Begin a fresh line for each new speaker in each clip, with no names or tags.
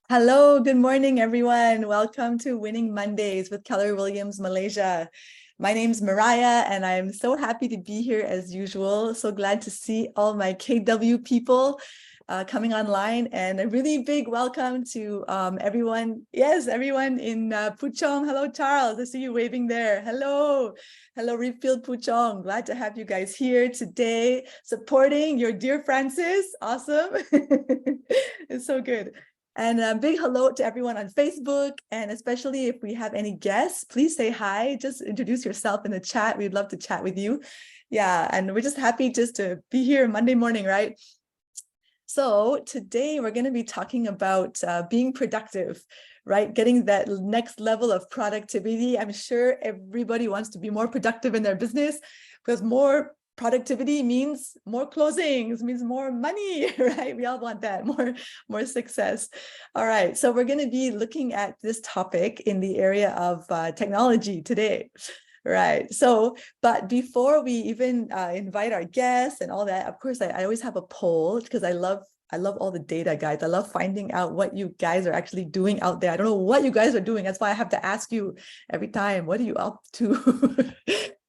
Hello, good morning, everyone. Welcome to Winning Mondays with KW Malaysia. My name's Mariah, and I'm so happy to be here as usual. So glad to see all my KW people coming online, and a really big welcome to everyone. Yes, everyone in Puchong. Hello, Charles. I see you waving there. Hello. Hello, Reapfield Puchong. Glad to have you guys here today supporting your dear Francis. Awesome. It's so good. And a big hello to everyone on Facebook, and especially if we have any guests, please say hi. Just introduce yourself in the chat. We'd love to chat with you. Yeah, and we're just happy just to be here Monday morning, right? So today we're going to be talking about being productive, right? Getting that next level of productivity. I'm sure everybody wants to be more productive in their business because more productivity means more closings, means more money, right? We all want that, more success. All right, so we're going to be looking at this topic in the area of technology today. Right. So, but before we even invite our guests and all that, of course, I always have a poll because I love all the data, guys. I love finding out what you guys are actually doing out there. I don't know what you guys are doing. That's why I have to ask you every time, what are you up to?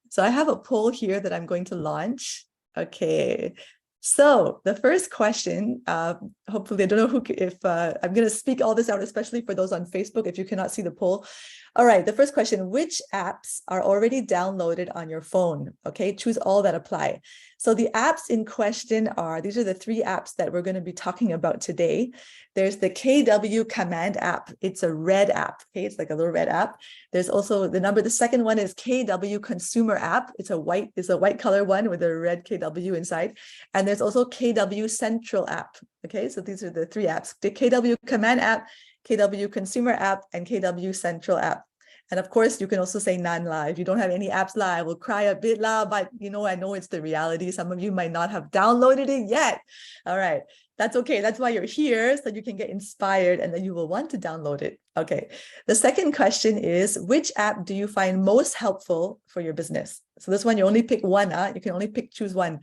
So I have a poll here that I'm going to launch. Okay. So the first question, hopefully, I don't know if I'm going to speak all this out, especially for those on Facebook, if you cannot see the poll. All right, the first question, which apps are already downloaded on your phone? Okay, choose all that apply. So the apps in question are, these are the three apps that we're going to be talking about today. There's the KW Command app. It's a red app, okay? It's like a little red app. There's also the second one is KW Consumer app. It's a white color one with a red KW inside. And there's also KW Central app, okay? So these are the three apps, the KW Command app, KW Consumer app, and KW Central app. And of course, you can also say none live. If you don't have any apps live, I will cry a bit loud, but I know it's the reality. Some of you might not have downloaded it yet. All right, that's okay. That's why you're here, so you can get inspired and then you will want to download it. Okay, the second question is, which app do you find most helpful for your business? So this one, you only pick one, you can only choose one.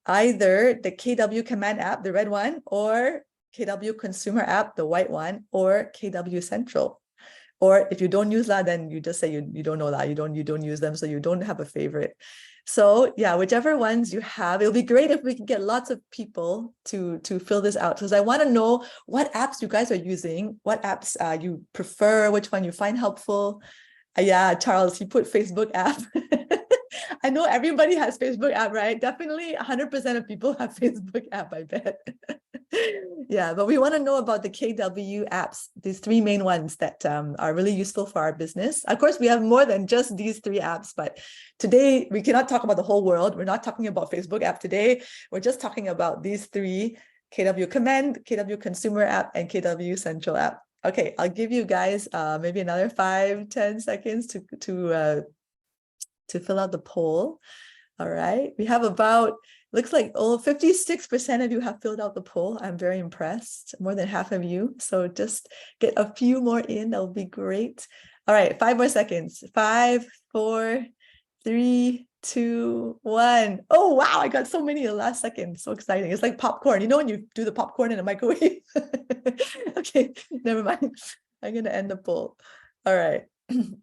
Either the KW Command app, the red one, or KW Consumer app, the white one, or KW Central. Or if you don't use that, then you just say you don't know that, you don't use them, so you don't have a favorite. So yeah, whichever ones you have, it'll be great if we can get lots of people to fill this out, because I want to know what apps you guys are using, what apps you prefer, which one you find helpful. Yeah, Charles, you put Facebook app. I know everybody has Facebook app, right? Definitely 100% of people have Facebook app, I bet. Yeah, but we want to know about the KW apps, these three main ones that are really useful for our business. Of course, we have more than just these three apps, but today we cannot talk about the whole world. We're not talking about Facebook app today. We're just talking about these three: KW Command, KW Consumer app, and KW Central app. Okay, I'll give you guys maybe another 5-10 seconds to fill out the poll. All right, we have about, looks like 56% of you have filled out the poll. I'm very impressed, more than half of you. So just get a few more in, that'll be great. All right, 5 more seconds. 5, 4, 3, 2, 1. Oh, wow, I got so many in the last second. So exciting. It's like popcorn. You know when you do the popcorn in a microwave? Okay, never mind. I'm gonna end the poll. All right.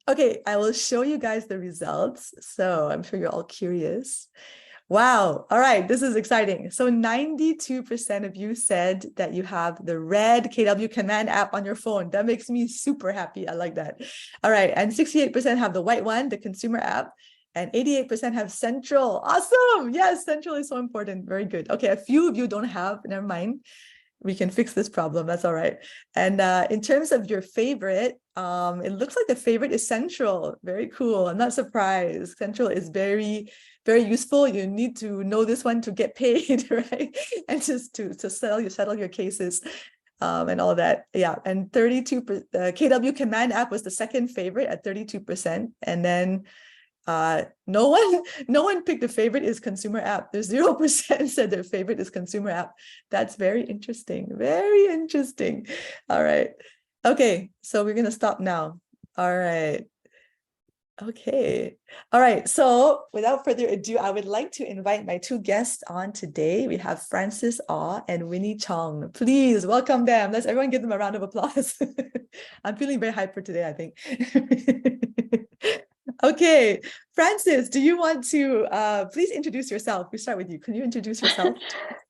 Okay, I will show you guys the results. So I'm sure you're all curious. Wow. All right, this is exciting. So 92% of you said that you have the red KW Command app on your phone. That makes me super happy. I like that. All right, and 68% have the white one, the consumer app, and 88% have Central. Awesome. Yes, Central is so important. Very good. Okay, a few of you don't have, never mind. We can fix this problem. That's all right. And in terms of your favorite, it looks like the favorite is Central. Very cool. I'm not surprised. Central is very, very useful. You need to know this one to get paid, right? And just to settle your cases and all that. Yeah. And 32, KW Command app was the second favorite at 32%. And then no one picked a favorite is consumer app. There's 0% said their favorite is consumer app. That's very interesting. Very interesting. All right. Okay, so we're gonna stop now. All right. Okay. All right. So without further ado, I would like to invite my two guests on today. We have Francis Aw and Winnie Chong. Please welcome them. Let's everyone give them a round of applause. I'm feeling very hyper today, I think. Okay. Francis, do you want to please introduce yourself? We start with you. Can you introduce yourself?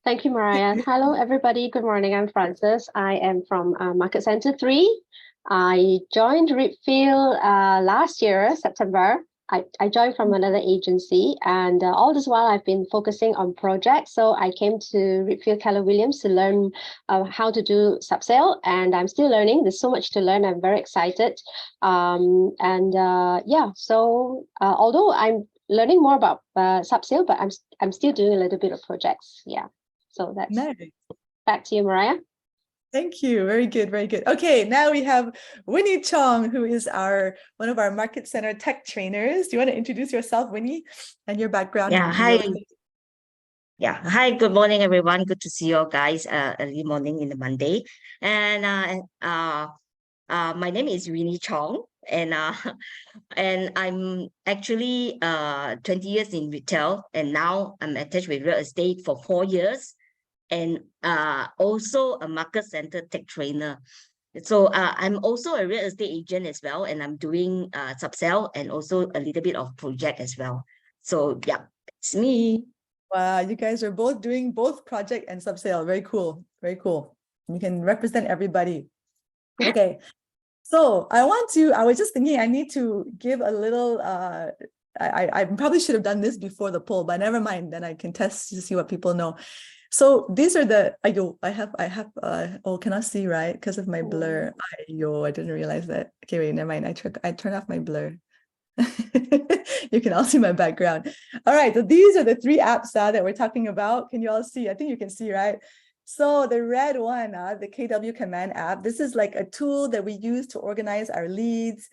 Thank you, Mariah. Hello, everybody. Good morning. I'm Francis. I am from Market Center 3. I joined Reapfield last year, September. I joined from another agency, and all this while I've been focusing on projects. So I came to Reapfield KW Williams to learn how to do subsale, and I'm still learning. There's so much to learn. I'm very excited. Yeah, so although I'm learning more about subsale, but I'm still doing a little bit of projects. Yeah, so that's
Nice.
back to you, Mariah.
Thank you. Very good. Very good. Okay, now we have Winnie Chong, who is one of our Market Center tech trainers. Do you want to introduce yourself, Winnie, and your background
Yeah,
in
hi.
real estate?
Yeah, hi. Good morning, everyone. Good to see you all guys. Early morning in the Monday, and my name is Winnie Chong, and and I'm actually 20 years in retail, and now I'm attached with real estate for 4 years, and also a market center tech trainer. So I'm also a real estate agent as well, and I'm doing subsell and also a little bit of project as well. So yeah, it's me.
Wow, you guys are both doing both project and subsale. Very cool. Very cool. You can represent everybody. Okay. So I was just thinking I need to give a little I probably should have done this before the poll, but never mind. Then I can test to see what people know. So these are the I have oh, cannot see, right? Because of my blur. I didn't realize that. Okay, wait, never mind. I turn off my blur. You can all see my background. All right, so these are the three apps that we're talking about. Can you all see? I think you can see, right? So the red one, the KW Command app, this is like a tool that we use to organize our leads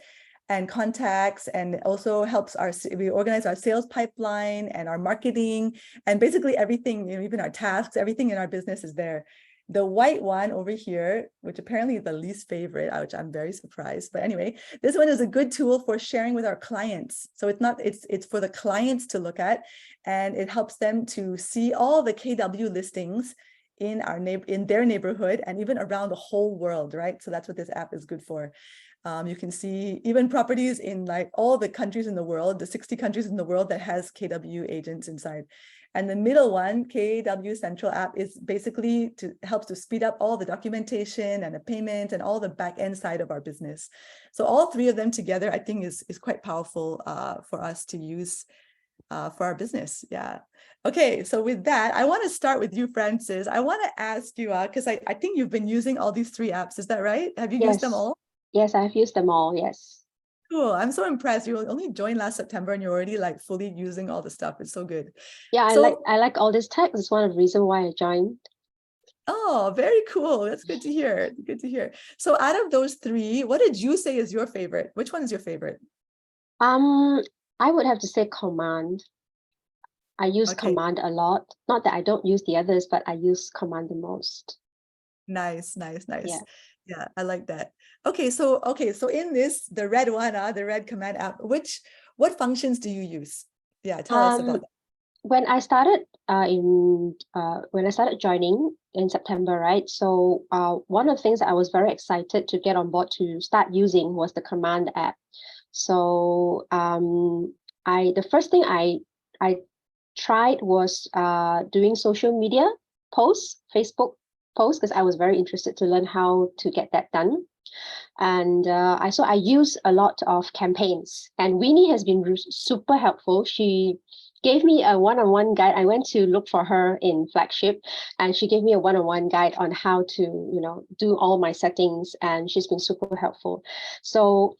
and contacts, and also helps we organize our sales pipeline and our marketing, and basically everything, even our tasks, everything in our business is there. The white one over here, which apparently is the least favorite, which I'm very surprised. But anyway, this one is a good tool for sharing with our clients. So it's for the clients to look at, and it helps them to see all the KW listings in their neighborhood and even around the whole world, right? So that's what this app is good for. You can see even properties in like all the countries in the world, the 60 countries in the world that has KW agents inside. And the middle one, KW Central app, is basically helps to speed up all the documentation and the payment and all the back end side of our business. So all three of them together, I think is quite powerful for us to use for our business. Yeah. Okay, so with that, I want to start with you, Francis. I want to ask you, because I think you've been using all these three apps. Is that right? Have you used them all?
Yes, I've used them all. Yes.
Cool. I'm so impressed. You only joined last September and you're already like fully using all the stuff. It's so good.
Yeah,
So,
I like all this tech. It's one of the reasons why I joined.
oh, very cool. That's good to hear. Good to hear. So out of those three, what did you say is your favorite? Which one is your favorite?
I would have to say Command. I use
Okay.
Command a lot. Not that I don't use the others, but I use Command the most.
Nice, nice, nice.
Yeah.
Yeah, I like that. Okay, so in this, the red one, the red command app, what functions do you use? Yeah, tell us about that.
When I started when I started joining in September, right? So one of the things that I was very excited to get on board to start using was the Command app. So the first thing I tried was doing social media posts, Facebook posts, because I was very interested to learn how to get that done. And I use a lot of campaigns, and Winnie has been super helpful. She gave me a one-on-one guide. I went to look for her in Flagship, and she gave me a one-on-one guide on how to, do all my settings, and she's been super helpful. So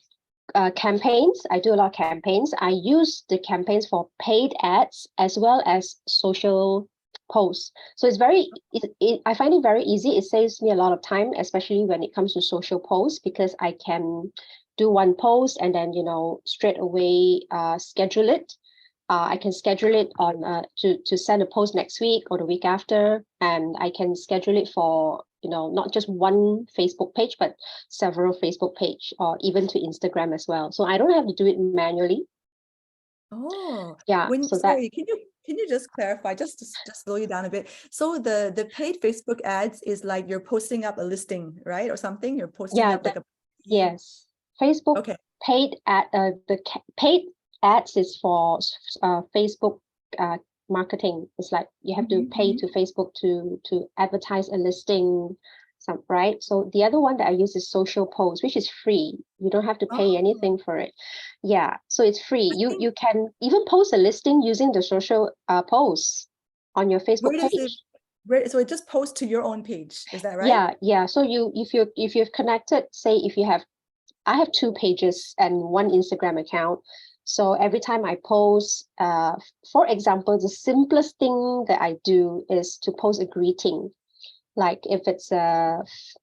campaigns, I do a lot of campaigns. I use the campaigns for paid ads as well as social posts. So it's I find it very easy. It saves me a lot of time, especially when it comes to social posts, because I can do one post and then, straight away schedule it. I can schedule it on to send a post next week or the week after, and I can schedule it for not just one Facebook page, but several Facebook page, or even to Instagram as well. So I don't have to do it manually.
Oh,
Yeah, so that
sorry, can you just clarify, just to slow you down a bit? So the paid Facebook ads is like you're posting up a listing, right? Or something, you're posting
yeah,
up like a
yes, Facebook
okay.
paid paid ads is for Facebook marketing. It's like you have to pay to Facebook to advertise a listing, right? So the other one that I use is social post, which is free. You don't have to pay
Oh,
anything for it. Yeah, so it's free.
I
You
think
you can even post a listing using the social posts on your
where
Facebook
does it
page.
so it just posts to your own page, is that right?
Yeah. So if you've connected, say if you have, I have 2 pages and 1 Instagram account. So every time I post, for example, the simplest thing that I do is to post a greeting. Like if it's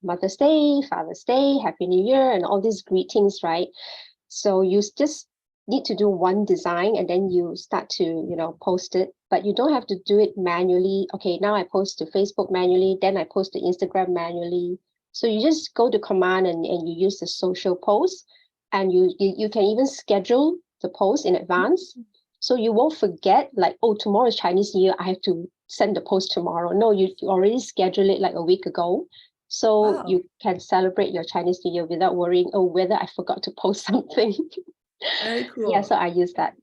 Mother's Day, Father's Day, Happy New Year, and all these greetings, right? So you just need to do one design and then you start to, post it, but you don't have to do it manually. Okay, now I post to Facebook manually, then I post to Instagram manually. So you just go to command and you use the social post, and you can even schedule the post in advance. So you won't forget like, oh, tomorrow is Chinese New Year, I have to send the post tomorrow. No, you already scheduled it like a week ago. So
Wow.
you can celebrate your Chinese New Year without worrying, oh, whether I forgot to post something.
Very
Yeah,
cool.
so I use that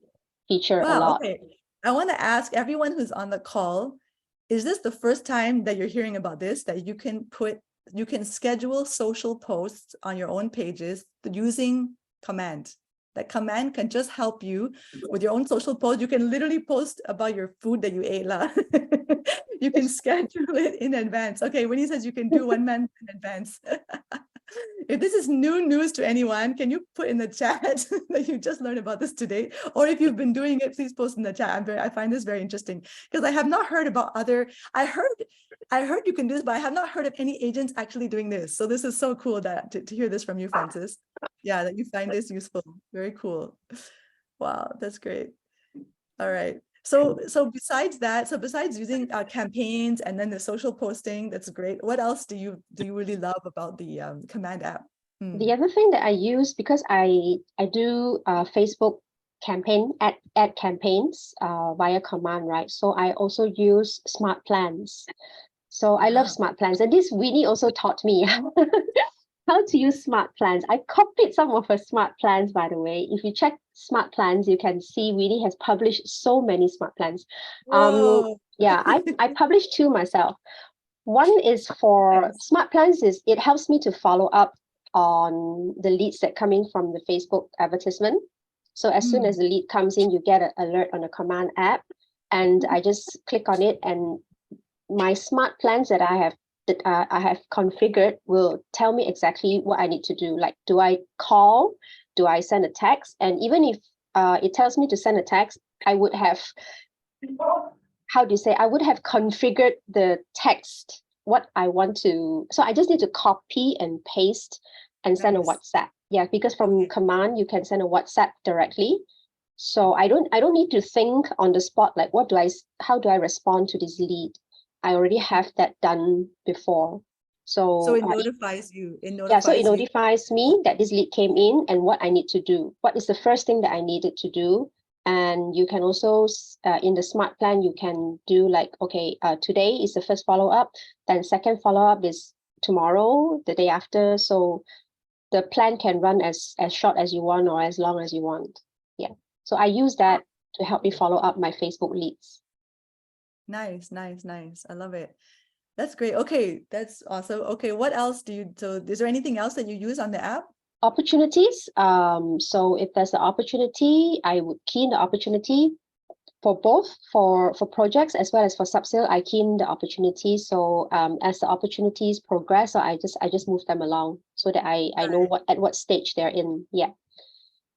feature a
Wow,
lot.
okay. I want to ask everyone who's on the call, is this the first time that you're hearing about this, that you can schedule social posts on your own pages using command? That command can just help you with your own social post. You can literally post about your food that you ate. You can schedule it in advance. Okay, Winnie says you can do 1 month in advance. If this is new news to anyone, can you put in the chat that you just learned about this today? Or if you've been doing it, please post in the chat. I find this very interesting because I have not heard about I heard you can do this, but I have not heard of any agents actually doing this. So this is so cool to hear this from you, Francis. Yeah, that you find this useful. Very cool. Wow, that's great. All right. So besides that, besides using campaigns and then the social posting, that's great. What else do you really love about the command app?
The other thing that I use, because I do Facebook ad campaigns via command, right? So I also use smart plans. So I love smart plans, and this Winnie also taught me how to use smart plans. I copied some of her smart plans, by the way. If you check smart plans, you can see Winnie has published so many smart plans.
Whoa.
Yeah, I published 2 myself. One is for
Nice.
smart plans, it helps me to follow up on the leads that come in from the Facebook advertisement. So as soon as the lead comes in, you get an alert on the command app, and I just click on it, and my smart plans that I have configured will tell me exactly what I need to do. Like, do I call? Do I send a text? And even if it tells me to send a text, I would have, how do you say, I would have configured the text, what I want to. So I just need to copy and paste and send a
Nice.
WhatsApp. Yeah, because from command, you can send a WhatsApp directly. So I don't need to think on the spot, like, how do I respond to this lead? I already have that done before.
So it
So
notifies you. It
yeah, so it
notifies you.
notifies me that this lead came in and what I need to do. What is the first thing that I needed to do? And you can also, in the smart plan, you can do like, okay, today is the first follow-up, then second follow-up is tomorrow, the day after. So the plan can run as short as you want or as long as you want. Yeah. So I use that to help me follow up my Facebook leads.
Nice, nice, nice. I love it. That's great. Okay, that's awesome. Okay, what else so is there anything else that you use on the app?
Opportunities. So if there's an opportunity, I would key in the opportunity for both for projects as well as for subsale. I key in the opportunity. So as the opportunities progress, so I just move them along so that I know at what stage they're in. Yeah.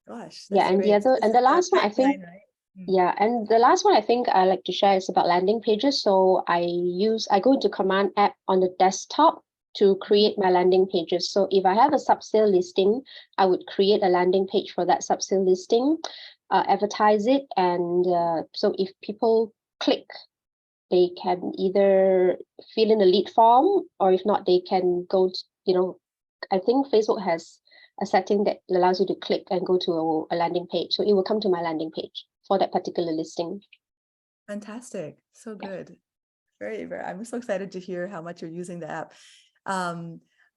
Gosh,
Yeah,
that's
and
great.
the last one I think,
Right?
yeah, and the last one I think I like to share is about landing pages. So I go into command app on the desktop to create my landing pages. So if I have a subsale listing, I would create a landing page for that subsale listing, advertise it, and so if people click they can either fill in a lead form, or if not, they can go to, you know, I think Facebook has a setting that allows you to click and go to a landing page. So it will come to my landing page for that particular listing.
Fantastic. So
Yeah.
good. Very, very. I'm so excited to hear how much you're using the app.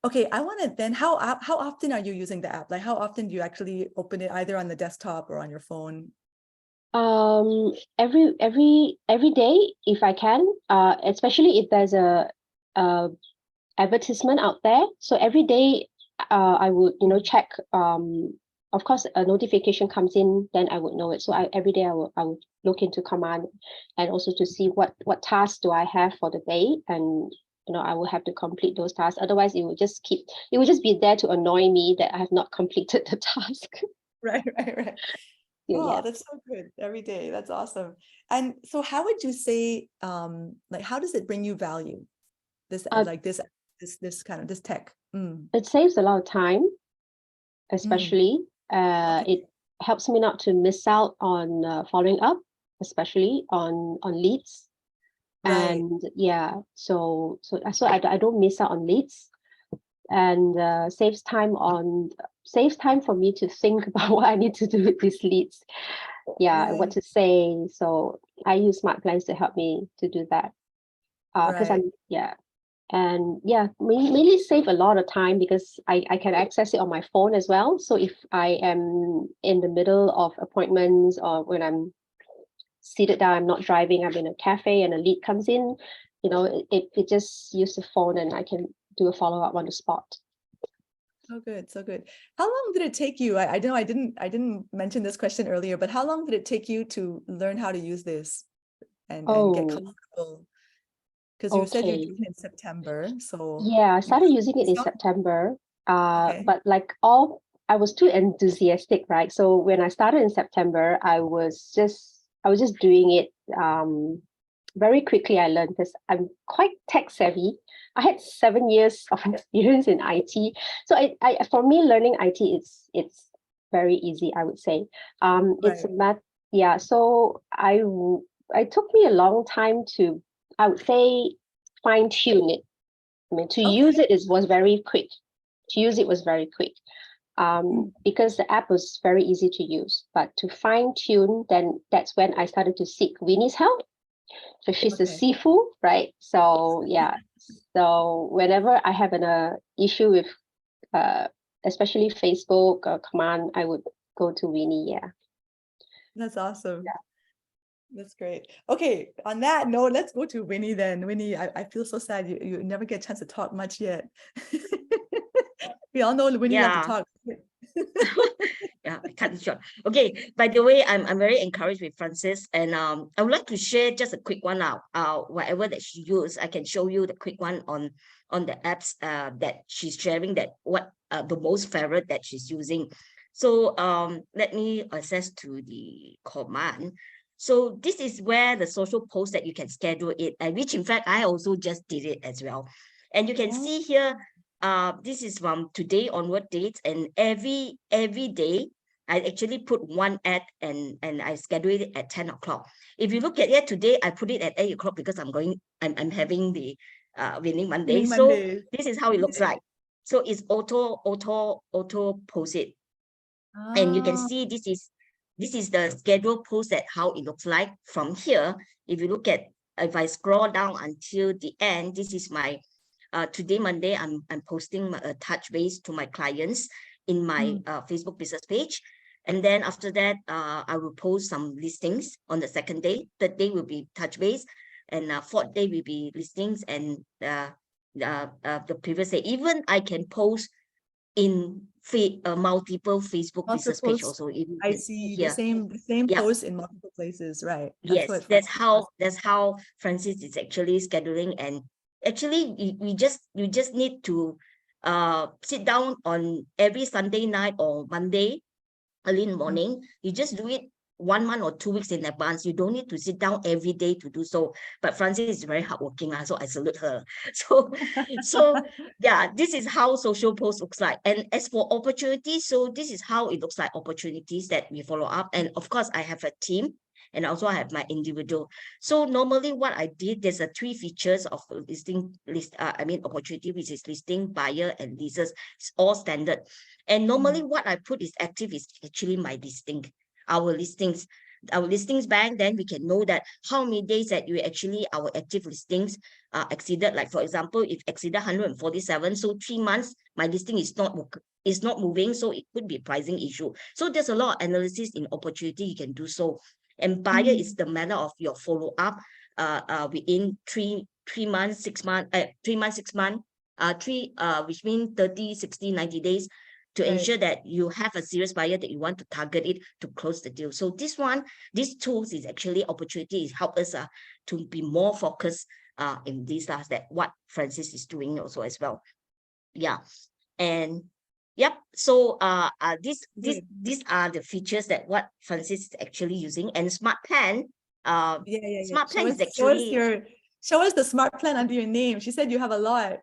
Okay, I want to then, how often are you using the app? Like, how often do you actually open it either on the desktop or on your phone?
Every day if I can, especially if there's a advertisement out there. So every day I would, you know, check, of course a notification comes in, then I would know it. So every day I would look into command, and also to see what tasks do I have for the day, and you know, I will have to complete those tasks. Otherwise it will just be there to annoy me that I have not completed the task.
Right. Oh,
Yeah.
that's so good. Every day. That's awesome. And so how would you say, like, how does it bring you value? This, like this kind of this tech.
It saves a lot of time,
Mm.
especially.
Okay.
It helps me not to miss out on following up, especially on leads.
Right.
And yeah, so I don't miss out on leads, and saves time for me to think about what I need to do with these leads. Yeah, what
Right.
to say. So I use Smart Plans to help me to do that. Because
Right.
and yeah, mainly save a lot of time because I can access it on my phone as well. So if I am in the middle of appointments, or when I'm seated down, I'm not driving, I'm in a cafe and a lead comes in, you know, it just use the phone and I can do a follow-up on the spot.
So good. So good. How long did it take you? I know I didn't mention this question earlier, but how long did it take you to learn how to use this and get
Oh,
comfortable? Because you said you're
okay.
doing it in September. So
Yeah, I started using it in
so-
September.
okay.
But I was too enthusiastic, right? So when I started in September, I was just doing it very quickly. I learned because I'm quite tech savvy. I had 7 years of experience in IT. So for me, learning IT, it's very easy, I would say. It's a
Right.
yeah. So it took me a long time to, I would say, fine tune it. I mean, to use
Okay.
it was very quick. To use it was very quick, because the app was very easy to use. But to fine tune, then that's when I started to seek Winnie's help. So she's the
Okay.
Sifu, right? So yeah. So whenever I have an issue with, especially Facebook or command, I would go to Winnie. Yeah.
That's awesome. That's great. Okay, on that note, let's go to Winnie then. Winnie, I feel so sad you never get a chance to talk much yet. We all know Winnie love to
Yeah.
talk.
Yeah, I cut it short. Okay, by the way, I'm very encouraged with Francis, and I would like to share just a quick one now. Whatever that she used, I can show you the quick one on the apps that she's sharing, that what the most favorite that she's using. So let me access to the command. So this is where the social post that you can schedule it, which in fact I also just did it as well. And you can see here, this is from today onward dates, and every day I actually put one ad, and I schedule it at 10 o'clock. If you look at it today, I put it at 8 o'clock because I'm having the Winning Monday.
Winning
So
Monday.
this is how it looks like. So it's auto post it. And you can
Ah,
see this is the schedule post, that how it looks like from here. If you look at, if I scroll down until the end, this is my today Monday. I'm posting a touch base to my clients in my Facebook business page. And then after that, I will post some listings on the second day. Third day will be touch base, and fourth day will be listings, and the previous day. Even I can post in multiple Facebook business
multiple.
page also. If you
I
can see
see the
here,
same
yeah,
post in multiple places, right? That's
yes,
what Francis does.
that's how Francis is actually scheduling. And actually, you just need to sit down on every Sunday night or Monday early in the morning. You just do it 1 month or 2 weeks in advance. You don't need to sit down every day to do so. But Francis is very hardworking, so I salute her. So yeah, this is how social post looks like. And as for opportunities, so this is how it looks like, opportunities that we follow up. And of course, I have a team, and also I have my individual. So normally what I did, there's a 3 features of opportunity, which is listing, buyer, and leases. It's all standard. And normally what I put is active is actually my listing, our listings bank. Then we can know that how many days that you actually, our active listings exceeded. Like for example, if exceeded 147, so 3 months, my listing is not moving, so it could be a pricing issue. So there's a lot of analysis in opportunity you can do so. And buyer is the matter of your follow-up within 3 months, 6 months, 3 months, 6 months, which means 30, 60, 90 days, to ensure that you have a serious buyer that you want to target it to close the deal. So these tools is actually opportunities help us to be more focused in these last, that what Francis is doing also as well. Yeah. And yep. So these are the features that what Francis is actually using. And Smart Plan, Smart Plan is actually,
show us the Smart Plan under your name. She said you have a lot.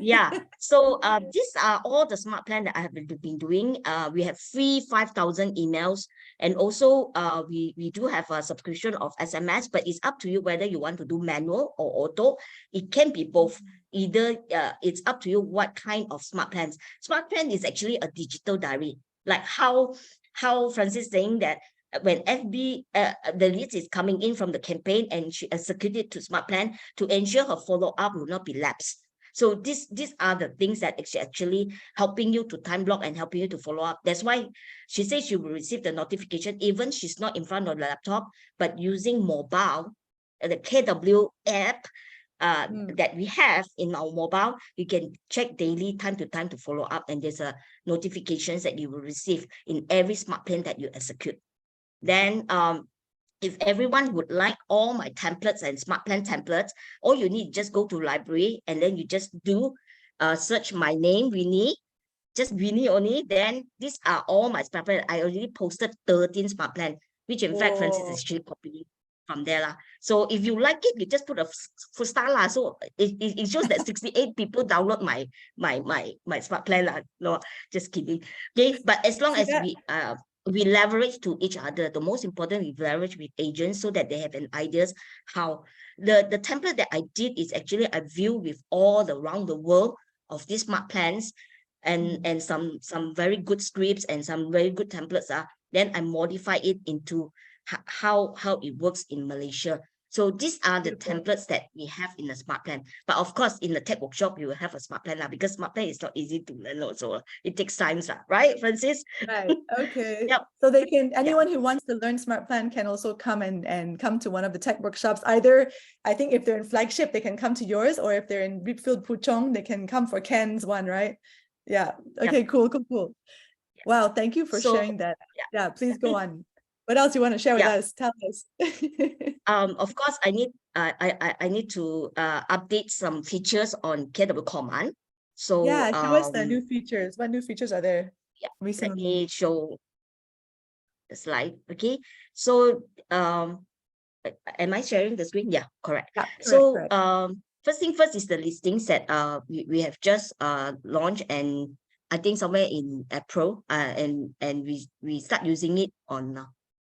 Yeah, so these are all the Smart Plan that I have been doing. We have free 5,000 emails, and also we do have a subscription of SMS, but it's up to you whether you want to do manual or auto. It can be both. Either it's up to you what kind of Smart Plans. Smart Plan is actually a digital diary, like how Francis saying that when FB the lead is coming in from the campaign, and she executed to Smart Plan to ensure her follow-up will not be lapsed. So these are the things that actually helping you to time block and helping you to follow up. That's why she says she will receive the notification even she's not in front of the laptop, but using mobile, the KW app that we have in our mobile, you can check daily, time to time, to follow up, and there's a notifications that you will receive in every Smart Plan that you execute. Then if everyone would like all my templates and Smart Plan templates, all you need just go to library, and then you just do search my name, Winnie, just Winnie only. Then these are all my Smart Plan. I already posted 13 Smart Plan, which in fact Francis is actually copying from there lah. So if you like it, you just put a full star lah. So it shows that 68 people download my Smart Plan lah. No, just kidding. Okay, but as long as we leverage to each other. The most important, we leverage with agents so that they have an ideas how the template that I did is actually a view with all around the world of these Smart Plans, and some very good scripts and some very good templates then I modify it into how it works in Malaysia. So these are the templates that we have in the Smart Plan. But of course, in the tech workshop, you will have a Smart Plan because Smart Plan is not easy to learn also. It takes time, right, Francis?
Right. Okay.
Yep.
So they can, anyone who wants to learn Smart Plan can also come and come to one of the tech workshops. Either, I think if they're in Flagship, they can come to yours, or if they're in Reapfield, Puchong, they can come for Ken's one, right? Yeah. Okay,
Yep.
cool. Wow, thank you for sharing that. Yeah, please go on. What else you want to share with us? Tell us.
Of course, I need to update some features on KW Command. So
show us the new features. What new features are there?
Let me show the slide. Okay, so am I sharing the screen? Yeah, correct.
Yeah,
so first thing first is the listings that we have just launched, and I think somewhere in April, and we start using it on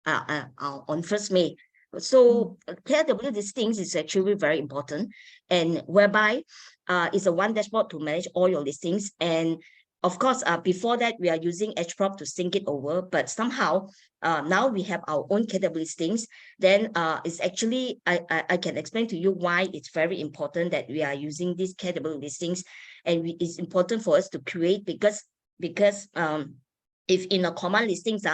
1st May. So KW listings is actually very important, and whereby it's a one dashboard to manage all your listings. And of course, before that, we are using HProp to sync it over, but somehow now we have our own KW listings. Then it's actually, I can explain to you why it's very important that we are using these KW listings, and it's important for us to create because if in a command listings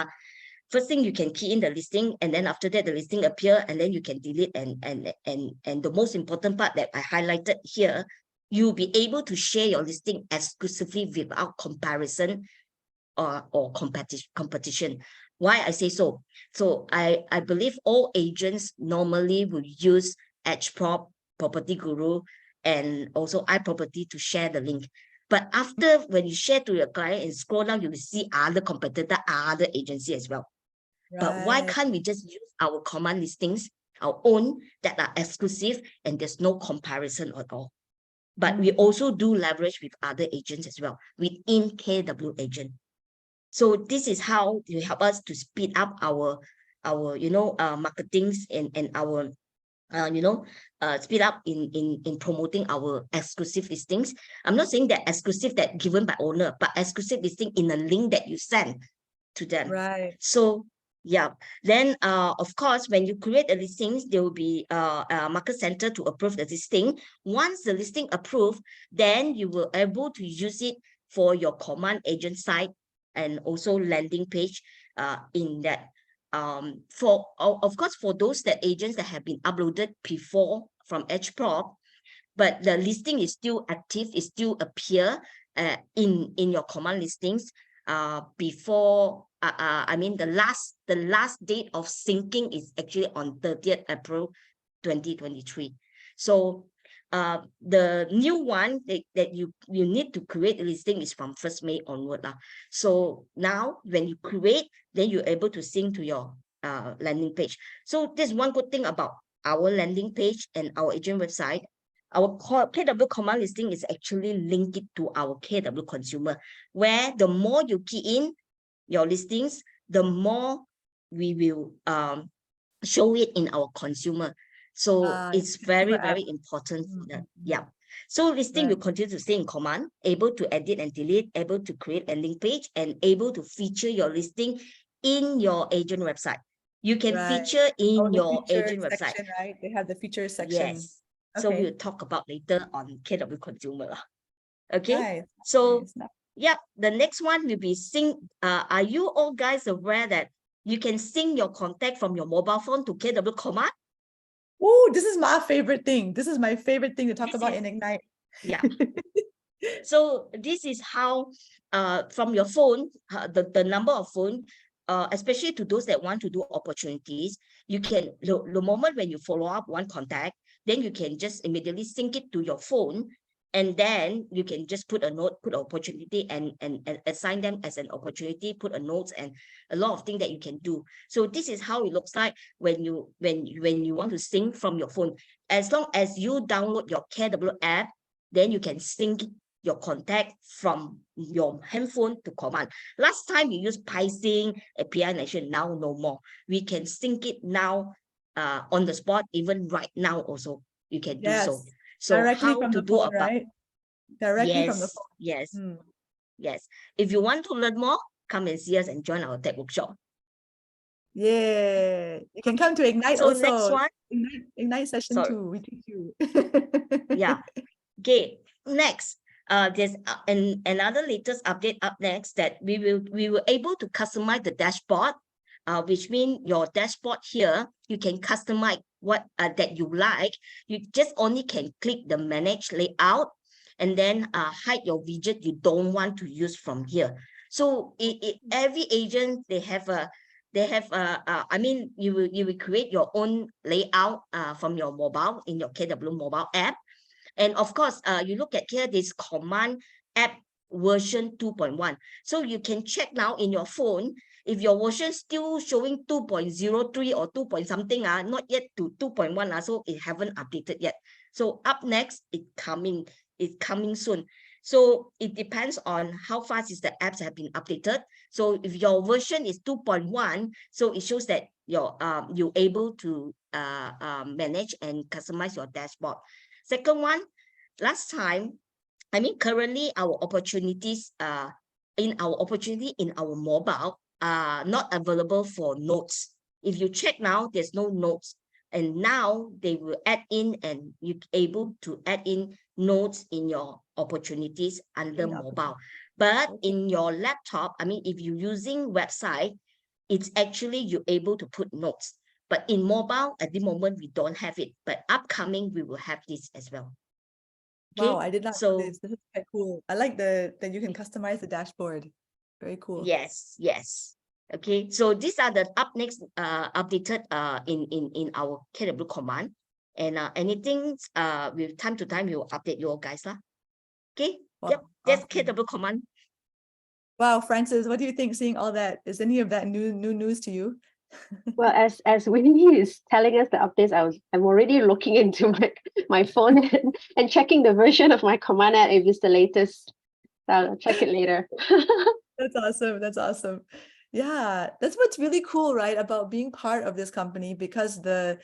first thing you can key in the listing, and then after that the listing appear, and then you can delete, and the most important part that I highlighted here, you'll be able to share your listing exclusively without comparison or competition. Why I say so? So I believe all agents normally will use HProp, Property Guru, and also iProperty to share the link. But after when you share to your client and scroll down, you will see other competitor, other agency as well. But why can't we just use our command listings, our own, that are exclusive and there's no comparison at all? But we also do leverage with other agents as well within KW agent. So this is how you help us to speed up our marketings and our speed up in promoting our exclusive listings. I'm not saying that exclusive that given by owner, but exclusive listing in a link that you send to them.
Right.
So yeah, then of course, when you create a listings, there will be a market center to approve the listing. Once the listing approved, then you will able to use it for your command agent site and also landing page in that. Of course, for those that agents that have been uploaded before from HProp, but the listing is still active, it still appear in your command listings before the last date of syncing is actually on 30th April 2023. So the new one that you need to create a listing is from 1st May onward. So now when you create, then you're able to sync to your landing page. So this is one good thing about our landing page and our agent website. Our KW command listing is actually linked to our KW consumer, where the more you key in your listings, the more we will show it in our consumer. So it's very, very important. Yeah. So listing will continue to stay in command, able to edit and delete, able to create a landing page, and able to feature your listing in your agent website. You can feature in your agent website.
Right? They have the feature section.
Yes. So we'll talk about later on KW consumer. Okay.
Nice.
So yeah, the next one will be sync. Are you all guys aware that you can sync your contact from your mobile phone to KW command?
Oh, this is my favorite thing. This is my favorite thing to talk about in Ignite.
Yeah. So this is how from your phone, the number of phone, especially to those that want to do opportunities, you can, the moment when you follow up one contact, then you can just immediately sync it to your phone, and then you can just put a note, put an opportunity, and assign them as an opportunity, put a note, and a lot of things that you can do. So this is how it looks like when you want to sync from your phone. As long as you download your KW app, then you can sync your contact from your handphone to command. Last time you used PySync, API Nation, now no more. We can sync it now on the spot, even right now also. You can do so. So
directly
how
from
to
the
do
phone,
about
right? Directly from the phone.
Yes. Yes. If you want to learn more, come and see us and join our tech workshop.
Yeah. You can come to Ignite
so
also.
Next one.
Ignite session 2. We teach you.
Yeah. Okay. Next. There's another latest update up next that we were able to customize the dashboard, which means your dashboard here, you can customize what that you like. You just only can click the manage layout and then hide your widget you don't want to use from here. So every agent, they have you will create your own layout from your mobile in your KW mobile app. And of course, you look at here, this command app version 2.1. So you can check now in your phone, if your version still showing 2.03 or 2 point something, not yet to 2.1, so it haven't updated yet. So up next, it's coming soon. So it depends on how fast is the apps have been updated. So if your version is 2.1, so it shows that you're able to manage and customize your dashboard. Second one, last time, currently our opportunities in our mobile are not available for notes. If you check now, there's no notes. And now they will add in, and you're able to add in notes in your opportunities under mobile. But in your laptop, if you're using website, it's actually you're able to put notes. But in mobile, at the moment, we don't have it. But upcoming, we will have this as well. Okay?
Wow, I did not know this. This is quite cool. I like that you can customize the dashboard. Very cool.
Yes, yes. Okay, so these are the up next updated in our KW command. And anything with time to time, we will update you all guys. Okay, wow, yep, that's awesome. KW command.
Wow, Francis, what do you think seeing all that? Is any of that new news to you?
Well, as Winnie is telling us the updates, I'm already looking into my phone and checking the version of my command app if it's the latest. So I'll check it later.
That's awesome. That's awesome. Yeah, that's what's really cool, right, about being part of this company, because the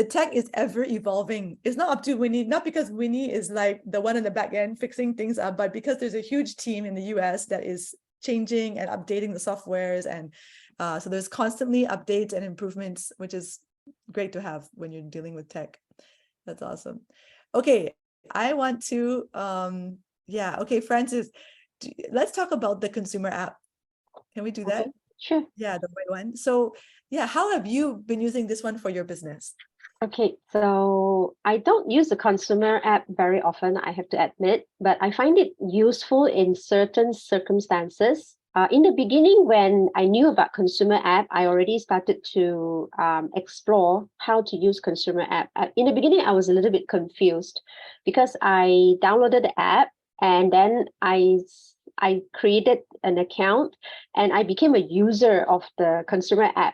tech is ever evolving. It's not up to Winnie, not because Winnie is like the one in the back end fixing things up, but because there's a huge team in the US that is changing and updating the softwares. And so there's constantly updates and improvements, which is great to have when you're dealing with tech. That's awesome. Okay, I want to, yeah, okay, Francis, let's talk about the consumer app. Can we do that?
Okay, sure.
Yeah, the white one. So yeah, how have you been using this one for your business?
Okay, so I don't use the consumer app very often, I have to admit, but I find it useful in certain circumstances. In the beginning, when I knew about consumer app, I already started to explore how to use consumer app. In the beginning, I was a little bit confused because I downloaded the app and then I created an account and I became a user of the consumer app.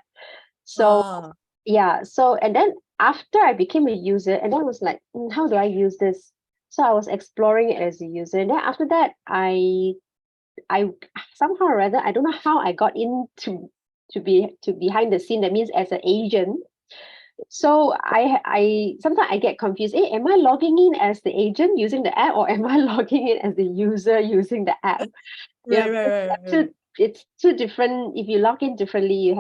So
Ah,
yeah, so and then after I became a user, and then I was like, how do I use this? So I was exploring it as a user. And then after that, I somehow or other, I don't know how I got into to behind the scene. That means as an agent. So I sometimes I get confused. Hey, am I logging in as the agent using the app, or am I logging in as the user using the app?
right,
Because
right, right, right.
it's two different. If you log in differently,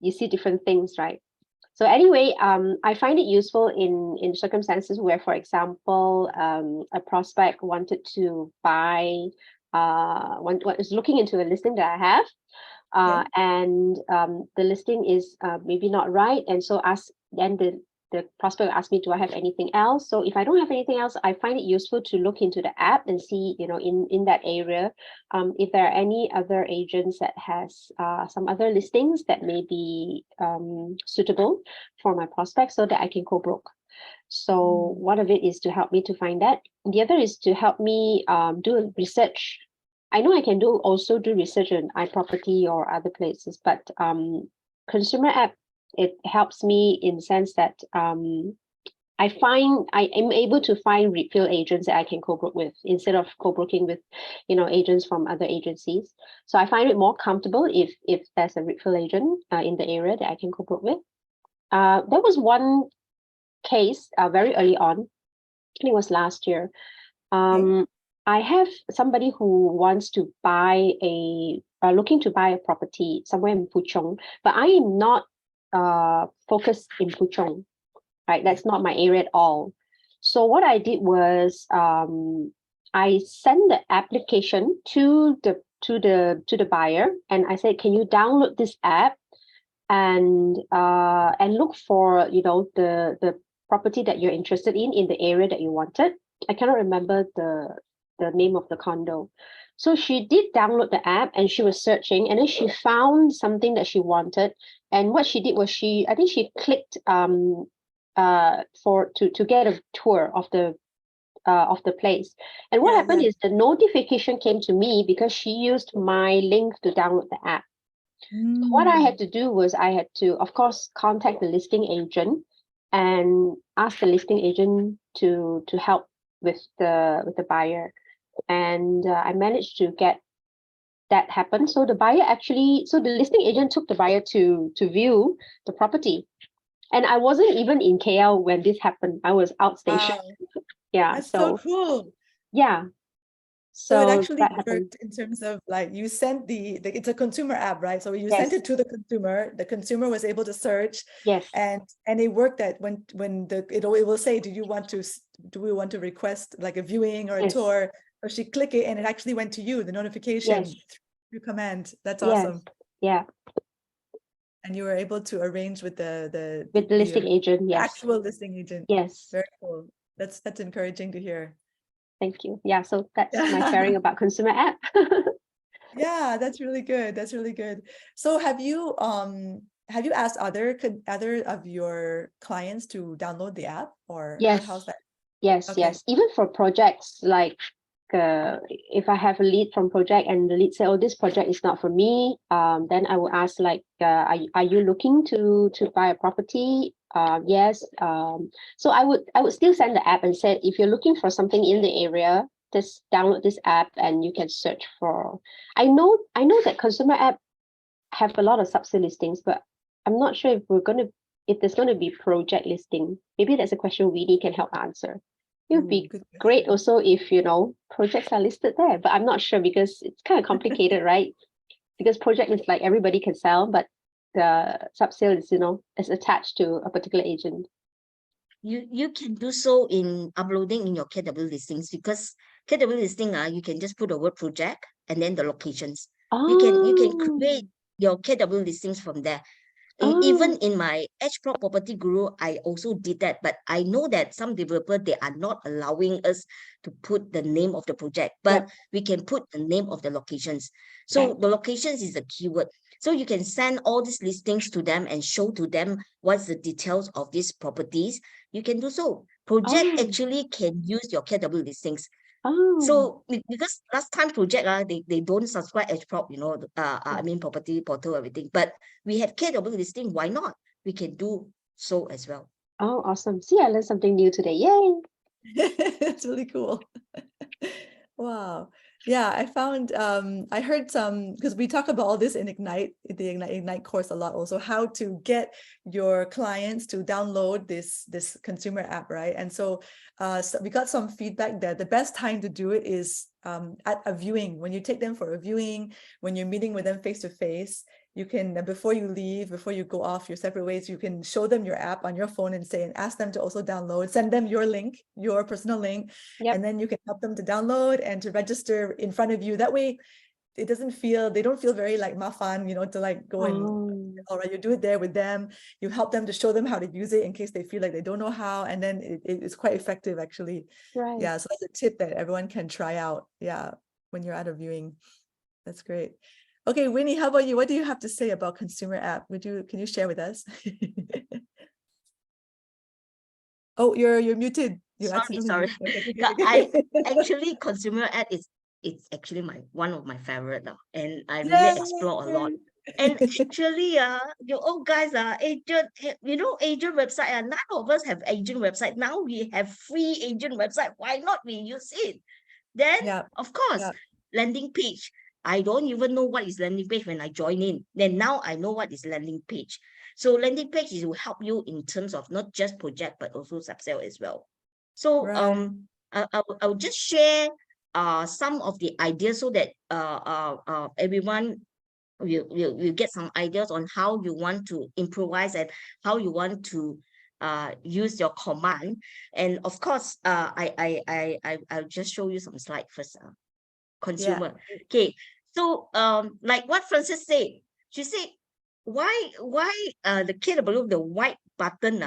you see different things, right? So anyway, I find it useful in circumstances where, for example, a prospect wanted to buy, is looking into a listing that I have,
Okay.
and the listing is maybe not right, and so then the prospect will ask me, do I have anything else? So if I don't have anything else, I find it useful to look into the app and see, in that area, if there are any other agents that has some other listings that may be suitable for my prospects so that I can co-broke. So one of it is to help me to find that. The other is to help me do research. I know I can also do research on iProperty or other places, but consumer app, it helps me in the sense that I am able to find Reapfield agents that I can co-broke with instead of co-broking with, agents from other agencies. So I find it more comfortable if there's a Reapfield agent in the area that I can co-broke with. There was one case very early on, I think it was last year.
Okay.
I have somebody who wants to buy looking to buy a property somewhere in Puchong, but I am not focused in Puchong, right? That's not my area at all. So what I did was I sent the application to the buyer, and I said, can you download this app and look for the property that you're interested in the area that you wanted. I cannot remember the name of the condo. So she did download the app and she was searching, and then she found something that she wanted. And what she did was I think she clicked to get a tour of the place. And what
Yeah,
happened
yeah.
is the notification came to me because she used my link to download the app. What I had to do was I had to, of course, contact the listing agent and ask the listing agent to help with the buyer, and I managed to get that happen. So the listing agent took the buyer to view the property, and I wasn't even in KL when this happened. I was outstation.
Wow,
Yeah,
that's so
so
cool.
yeah,
So it
so
actually
that happened.
worked in terms of like you sent it's a consumer app, right? So you sent
Yes,
it to the consumer was able to search,
yes,
and it worked that when it will say, do we want to request like a viewing or a
yes,
tour? Or she click it and it actually went to you, the
yes,
notification through command. That's
yes,
awesome.
yeah.
And you were able to arrange with
With the listing agent,
the
yes,
actual listing agent.
yes.
Very cool. That's encouraging to hear.
Thank you. Yeah, so that's my sharing about consumer app.
Yeah, that's really good. That's really good. So have you asked other of your clients to download the app, or
Yes,
how's that?
yes,
Okay.
yes. Even for projects, like if I have a lead from project and the lead say, "Oh, this project is not for me," then I will ask like, "Are you looking to buy a property?" Yes. So I would still send the app and say, if you're looking for something in the area, just download this app and you can search for. I know that consumer app have a lot of sub-sale listings, but I'm not sure if there's going to be project listing. Maybe that's a question Winnie can help answer. It would be
Good
great
question.
also if, projects are listed there, but I'm not sure because it's kind of complicated, right? Because project is like everybody can sell, but the sub-sale is, is attached to a particular agent.
You can do so in uploading in your KW listings, because KW listing, you can just put the word project and then the locations. You can create your KW listings from there. Even in my H-Prop Property Guru, I also did that, but I know that some developer, they are not allowing us to put the name of the project, but we can put the name of the locations. So the locations is the keyword. So you can send all these listings to them and show to them what's the details of these properties. You can do so. Project actually can use your KW listings. So because last time project, they don't subscribe H-Prop, I mean property portal, everything. But we have KW listing, why not? We can do so as well.
Oh, awesome. See, I learned something new today. Yay!
That's really cool. Wow. Yeah, I found I heard some, because we talk about all this in the Ignite course a lot also, how to get your clients to download this consumer app, right? And so we got some feedback that the best time to do it is at a viewing. When you take them for a viewing, when you're meeting with them face to face, you can, before you leave, before you go off your separate ways, you can show them your app on your phone and ask them to also download, send them your link, your personal link, and then you can help them to download and to register in front of you. That way, they don't feel very like mafan, to like go and, all right, you do it there with them. You help them to show them how to use it in case they feel like they don't know how. And then it's quite effective actually.
Right.
Yeah, so that's a tip that everyone can try out. Yeah, when you're at a viewing. That's great. Okay, Winnie, how about you? What do you have to say about consumer app? Can you share with us? Oh, you're muted.
Sorry. I actually, consumer ad it's actually one of my favorite now, and I really explore a lot. And actually, you all guys are agent, agent website. None of us have agent website. Now we have free agent website. Why not we use it? Then, of course, landing page. I don't even know what is landing page when I join in. Then now I know what is landing page. So landing page will help you in terms of not just project, but also sub-sale as well. So I'll just share some of the ideas so that everyone will get some ideas on how you want to improvise and how you want to use your command. And of course, I'll just show you some slides first. Consumer. Okay, so like what Frances said, she said, why the KW, the white button,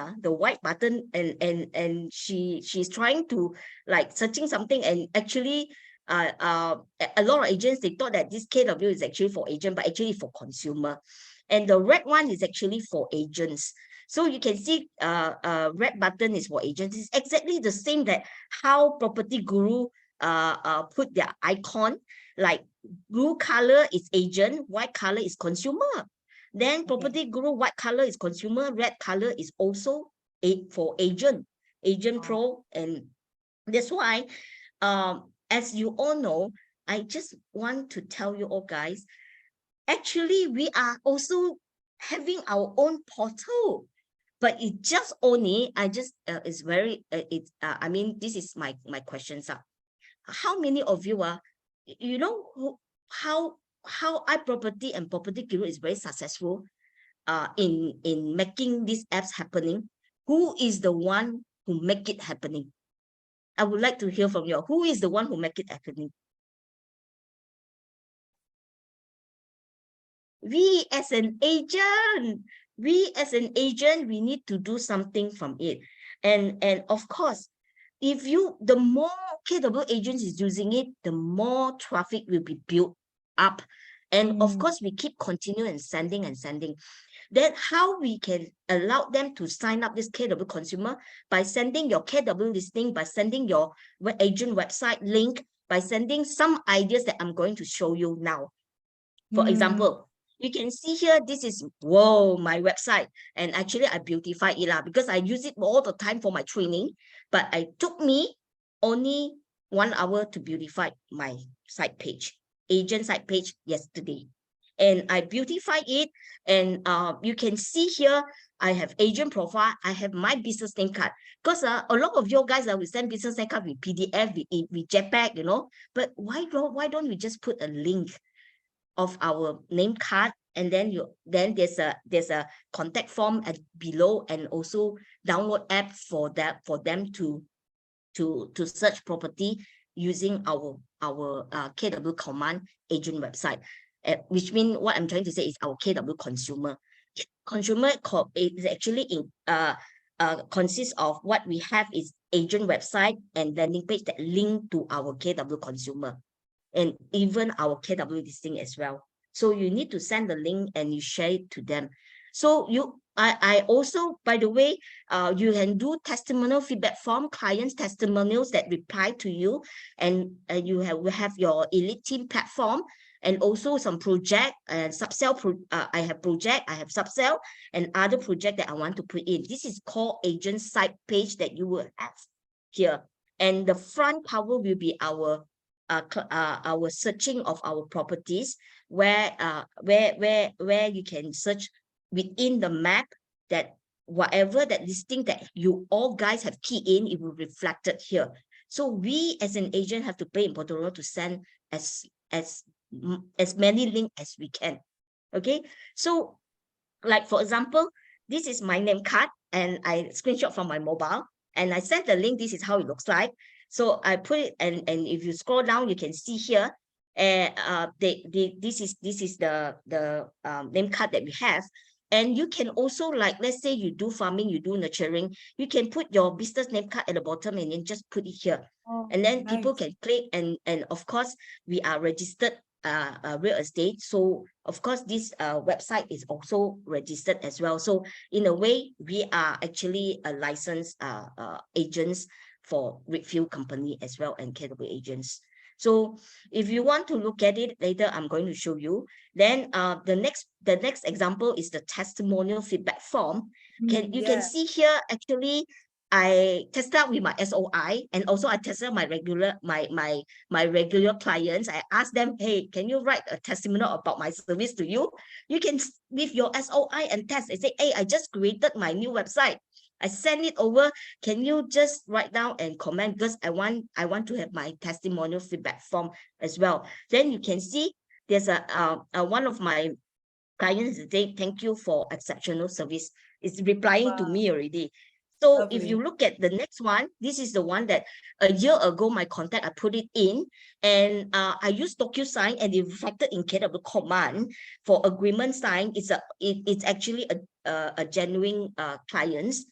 and she's trying to like searching something, and actually a lot of agents, they thought that this KW is actually for agent, but actually for consumer. And the red one is actually for agents. So you can see red button is for agents. It's exactly the same that how Property Guru put their icon, like blue color is agent, white color is consumer. Then Property Guru, white color is consumer, red color is also for agent pro. And that's why as you all know, I just want to tell you all guys, actually we are also having our own portal. But it just only, it's very, I mean, this is my questions up. How many of you are, how iProperty and Property Guru is very successful in making these apps happening? Who is the one who make it happening? I would like to hear from you. Who is the one who make it happening? We as an agent, we need to do something from it. And of course, the more KW agents is using it, the more traffic will be built up. And of course, we keep continuing and sending. Then how we can allow them to sign up this KW consumer? By sending your KW listing, by sending your agent website link, by sending some ideas that I'm going to show you now. For example, you can see here, this is, my website. And actually I beautify it because I use it all the time for my training, but it took me only 1 hour to beautify my site page, agent site page yesterday. and I beautify it. And you can see here, I have agent profile, I have my business name card. Because a lot of you guys will send business name card with PDF, with JPEG, you know. But why don't we just put a link of our name card, and then there's a contact form below, and also download app for them to search property using our KW command agent website, which means what I'm trying to say is our KW consumer is actually consists of what we have is agent website and landing page that link to our KW consumer, and even our KW listing as well. So you need to send the link and you share it to them. So I also, by the way, you can do testimonial feedback form, clients testimonials that reply to you, and you have your elite team platform, and also some project and subsell. I have project, I have subsell, and other project that I want to put in. This is called agent site page that you will have here, and the front cover will be our searching of our properties, where you can search within the map, that whatever that listing that you all guys have keyed in, it will reflect it here. So we as an agent have to play important role to send as many links as we can. Okay, so like for example, this is my name card, and I screenshot from my mobile, and I sent the link. This is how it looks like. So I put it, and if you scroll down, you can see here, this is the name card that we have. And you can also, like, let's say you do farming, you do nurturing, you can put your business name card at the bottom and then just put it here. And then people can click, and of course we are registered real estate, so of course this website is also registered as well. So in a way, we are actually a licensed agents for Reapfield company as well, and KW agents. So if you want to look at it later, I'm going to show you. Then the next example is the testimonial feedback form. You can see here, actually I tested out with my SOI, and also I tested my regular clients. I asked them, hey, can you write a testimonial about my service to you? You can, with your SOI and test, I say, hey, I just created my new website. I send it over. Can you just write down and comment, because I want to have my testimonial feedback form as well. Then you can see there's one of my clients today, thank you for exceptional service. It's replying to me already. So if you look at the next one, this is the one that a year ago, my contact, I put it in, and I used DocuSign, and it reflected in KW command for agreement sign. It's actually a genuine clients.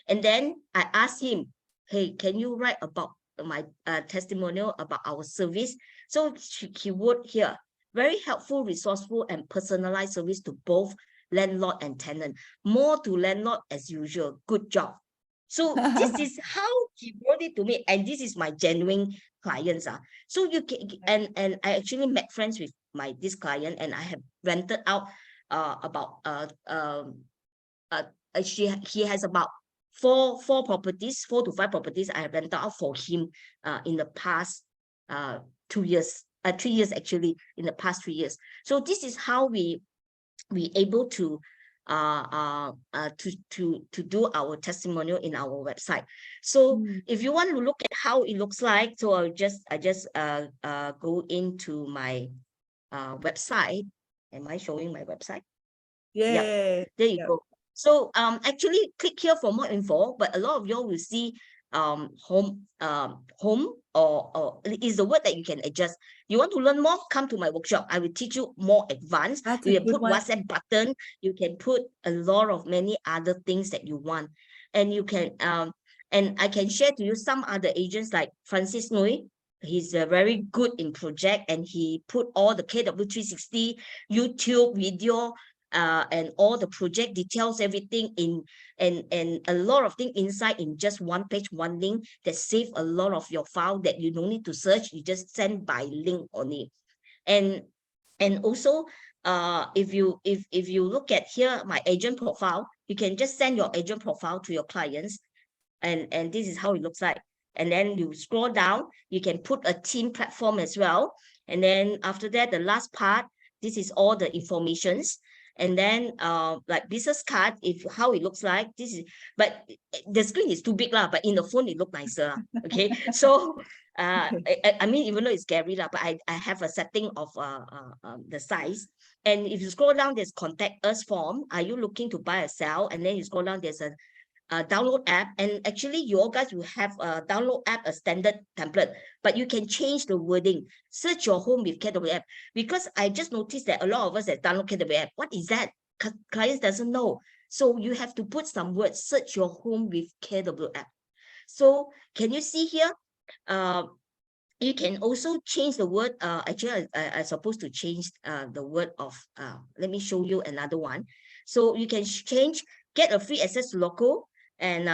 And then I asked him, hey, can you write about my testimonial about our service? So he wrote here, very helpful, resourceful, and personalized service to both landlord and tenant. More to landlord as usual. Good job. So this is how he wrote it to me, and this is my genuine clients. So you can, and I actually met friends with this client, and I have rented out he has about four to five properties I have rented out for him in the past 2 years, 3 years actually, in the past 3 years. So this is how we able to do our testimonial in our website. So if you want to look at how it looks like, so I just go into my website. Am I showing my website?
Yeah,
there you go. So actually click here for more info, but a lot of you will see home or is the word that you can adjust. You want to learn more, come to my workshop. I will teach you more advanced. You can put WhatsApp button, you can put a lot of many other things that you want, and you can and I can share to you some other agents like Francis Nui. He's very good in project, and he put all the KW360 YouTube video and all the project details, everything in, and a lot of things inside in just one page, one link, that save a lot of your file that you don't need to search. You just send by link on it. And also if you look at here, my agent profile, you can just send your agent profile to your clients, and this is how it looks like. And then you scroll down, you can put a team platform as well. And then after that, the last part, This is all the informations. And then like business card, if how it looks like, this is, but the screen is too big lah, but in the phone it look nicer. Okay, so I mean, even though it's scary lah, but I have a setting of the size. And if you scroll down, there's contact us form. Are you looking to buy or sell? And then you scroll down, there's a download app, and actually you all guys will have a download app, a standard template, but you can change the wording. Search your home with KW app, because I just noticed that a lot of us that download KW app, what is that? Clients doesn't know. So you have to put some words, search your home with KW app. So can you see here? You can also change the word. Actually, I supposed to change the word of, let me show you another one. So you can change, get a free access to local, and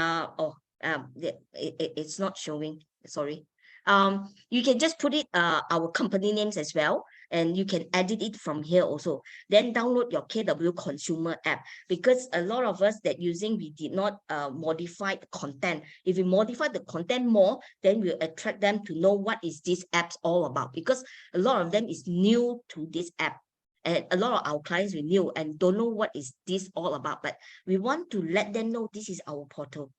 it's not showing, sorry. You can just put it our company names as well, and you can edit it from here also. Then download your KW consumer app, because a lot of us that using, we did not modify the content. If we modify the content more, then we'll attract them to know what is this app's all about, because a lot of them is new to this app. And a lot of our clients we new and don't know what is this all about, but we want to let them know this is our portal.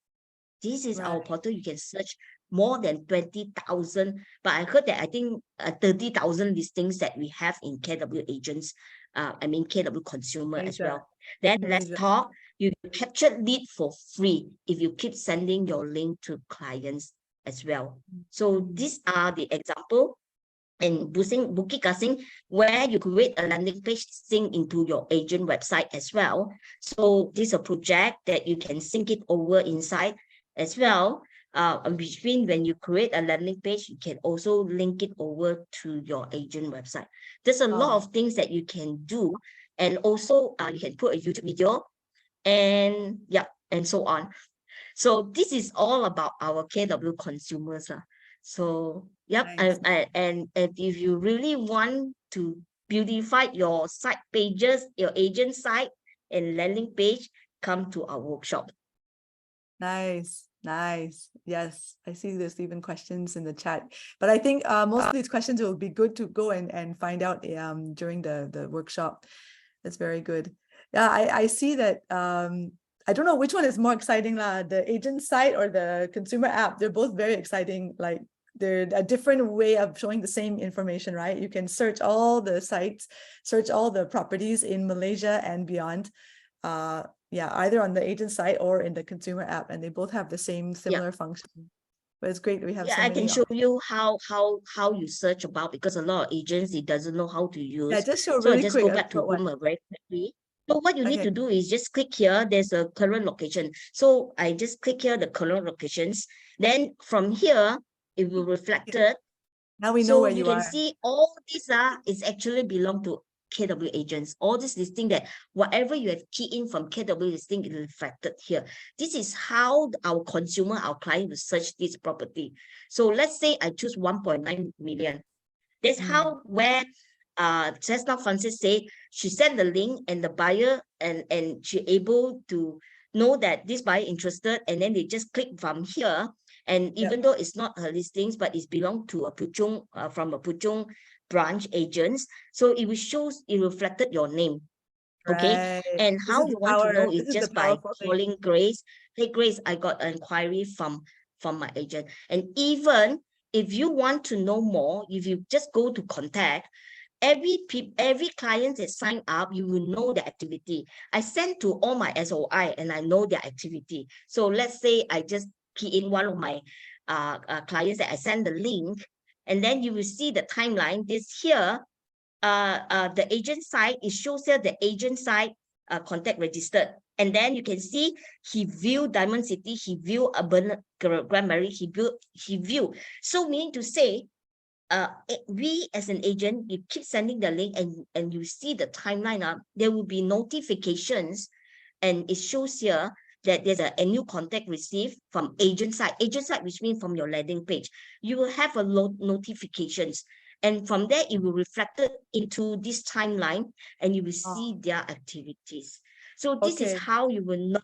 This is our portal. You can search more than 20,000, but I heard that I think 30,000 listings that we have in KW agents, I mean KW consumer as well. Then let's talk. You capture lead for free if you keep sending your link to clients as well. So these are the example. And booking casting, where you create a landing page sync into your agent website as well. So this is a project that you can sync it over inside as well. Between when you create a landing page, you can also link it over to your agent website. There's a lot of things that you can do, and also you can put a YouTube video, and yeah, and so on. So this is all about our KW consumers. So yep,
Nice.
and if you really want to beautify your site pages, your agent site and landing page, come to our workshop.
Nice. Yes, I see there's even questions in the chat, but I think most of these questions will be good to go and find out during the workshop. That's very good. Yeah, I see that. I don't know which one is more exciting, the agent site or the consumer app. They're both very exciting. Like, they're a different way of showing the same information, right? You can search all the sites, search all the properties in Malaysia and beyond. Yeah, either on the agent site or in the consumer app, and they both have the same similar function. But it's great we have so
I
many
can show you how you search about, because a lot of agents, it doesn't know how to use.
Yeah, just show
So
really
I just
quick.
go back to home very quickly. So what you need to do is just click here. There's a current location. So I just click here, the current locations. Then from here, it will reflect it.
Now we know where
you can see all these is actually belong to KW agents. All this listing, that whatever you have keyed in from KW listing is reflected here. This is how our consumer, our client will search this property. So let's say I choose 1.9 million. That's how, where just now Francis say, she sent the link and the buyer and she able to know that this buyer interested, and then they just click from here. And even though it's not her listings, but it's belong to a Puchong, from a Puchong branch agents, so it will show, it reflected your name. Okay, and how you want to know is just by calling Grace. Hey Grace, I got an inquiry from my agent. And even if you want to know more, if you just go to contact, every client that sign up, you will know the activity. I send to all my SOI and I know their activity. So let's say I just key in one of my clients that I send the link, and then you will see the timeline. This here, the agent side, it shows here the agent side contact registered. And then you can see he viewed Diamond City, he viewed Urban Grand Mary, he viewed. So meaning to say, we as an agent, you keep sending the link and you see the timeline up, there will be notifications, and it shows here that there's a new contact received from agent side, which means from your landing page. You will have a lot notifications, and from there it will reflect it into this timeline, and you will see their activities. So this is how you will know.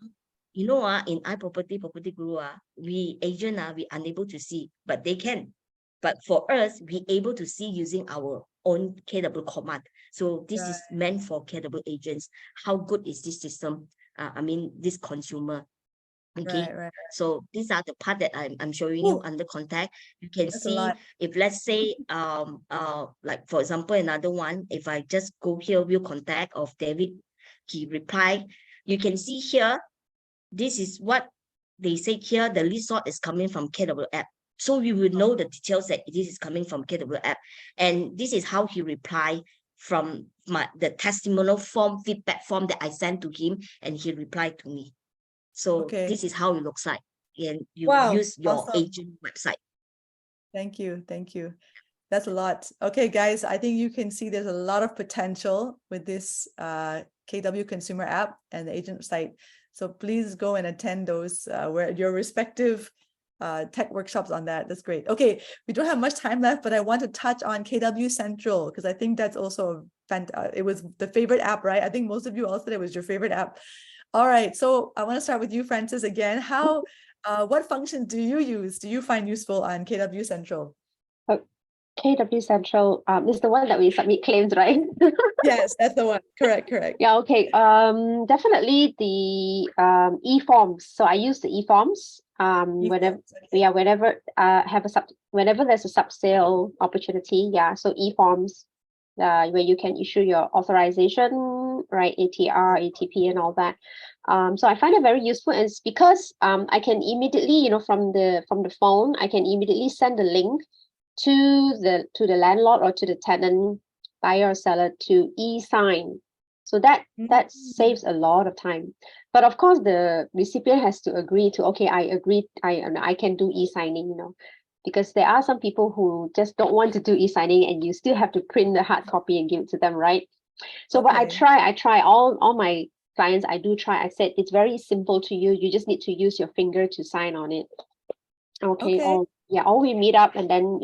You know, in iProperty, Property Guru, we agent we unable to see, but they can. But for us, we able to see using our own KW command. So this is
Right.
meant for KW agents. How good is this system? I mean, this consumer. Okay,
Right.
so these are the part that I'm showing you
Ooh,
under contact. You can
that's a
see
lot.
if, let's say, like for example, another one, if I just go here, view contact of David, he replied, you can see here, this is what they say here, the lead source is coming from KW app. So we will know the details that this is coming from KW app. And this is how he replied from the testimonial form, feedback form that I sent to him, and he replied to me. So
Okay.
this is how it looks like. And you
Wow,
use your
awesome.
agent website.
Thank you. That's a lot. Okay, guys, I think you can see there's a lot of potential with this KW consumer app and the agent site. So please go and attend those where your respective tech workshops on that. That's great. Okay, we don't have much time left, but I want to touch on KW Central because I think that's also it was the favorite app, right? I think most of you all said it was your favorite app. All right, so I want to start with you, Francis, again. What functions do you use? Do you find useful on KW Central?
KW Central is the one that we submit claims, right?
Yes, that's the one. Correct.
Yeah, okay. Definitely the e-forms. So I use the e-forms whenever whenever there's a sub-sale opportunity. Yeah, so e-forms where you can issue your authorization, right? ATR, ATP, and all that. So I find it very useful, and it's because I can immediately, from the phone, I can immediately send the link to the landlord or to the tenant, buyer or seller, to e-sign. So that saves a lot of time. But of course, the recipient has to agree to, okay, I agree, I can do e-signing, because there are some people who just don't want to do e-signing, and you still have to print the hard copy and give it to them, right? So but I try all my clients, I do try. I said it's very simple to use. You just need to use your finger to sign on it. Okay. Or we meet up, and then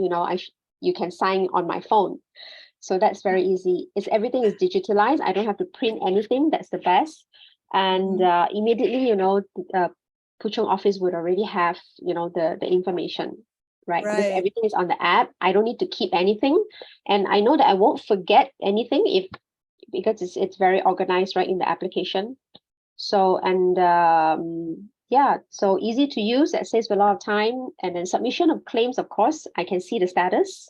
you can sign on my phone. So that's very easy. Everything is digitalized. I don't have to print anything. That's the best. And immediately, Puchong office would already have the information, right? Because everything is on the app. I don't need to keep anything, and I know that I won't forget anything because it's very organized, right, in the application. So so easy to use. That saves a lot of time. And then submission of claims, of course, I can see the status.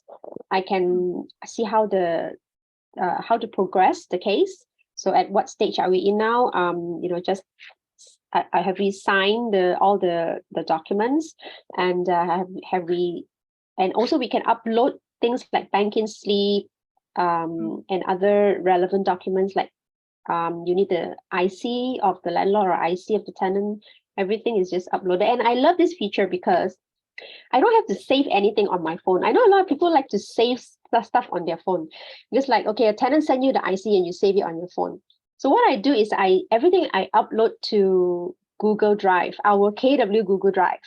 I can see how to progress the case. So at what stage are we in now? I have we signed all the documents, and have we, and also we can upload things like banking slip and other relevant documents, like you need the IC of the landlord or IC of the tenant. Everything is just uploaded. And I love this feature because I don't have to save anything on my phone. I know a lot of people like to save stuff on their phone. Just like, okay, a tenant send you the IC and you save it on your phone. So what I do is everything I upload to Google Drive, our KW Google Drive.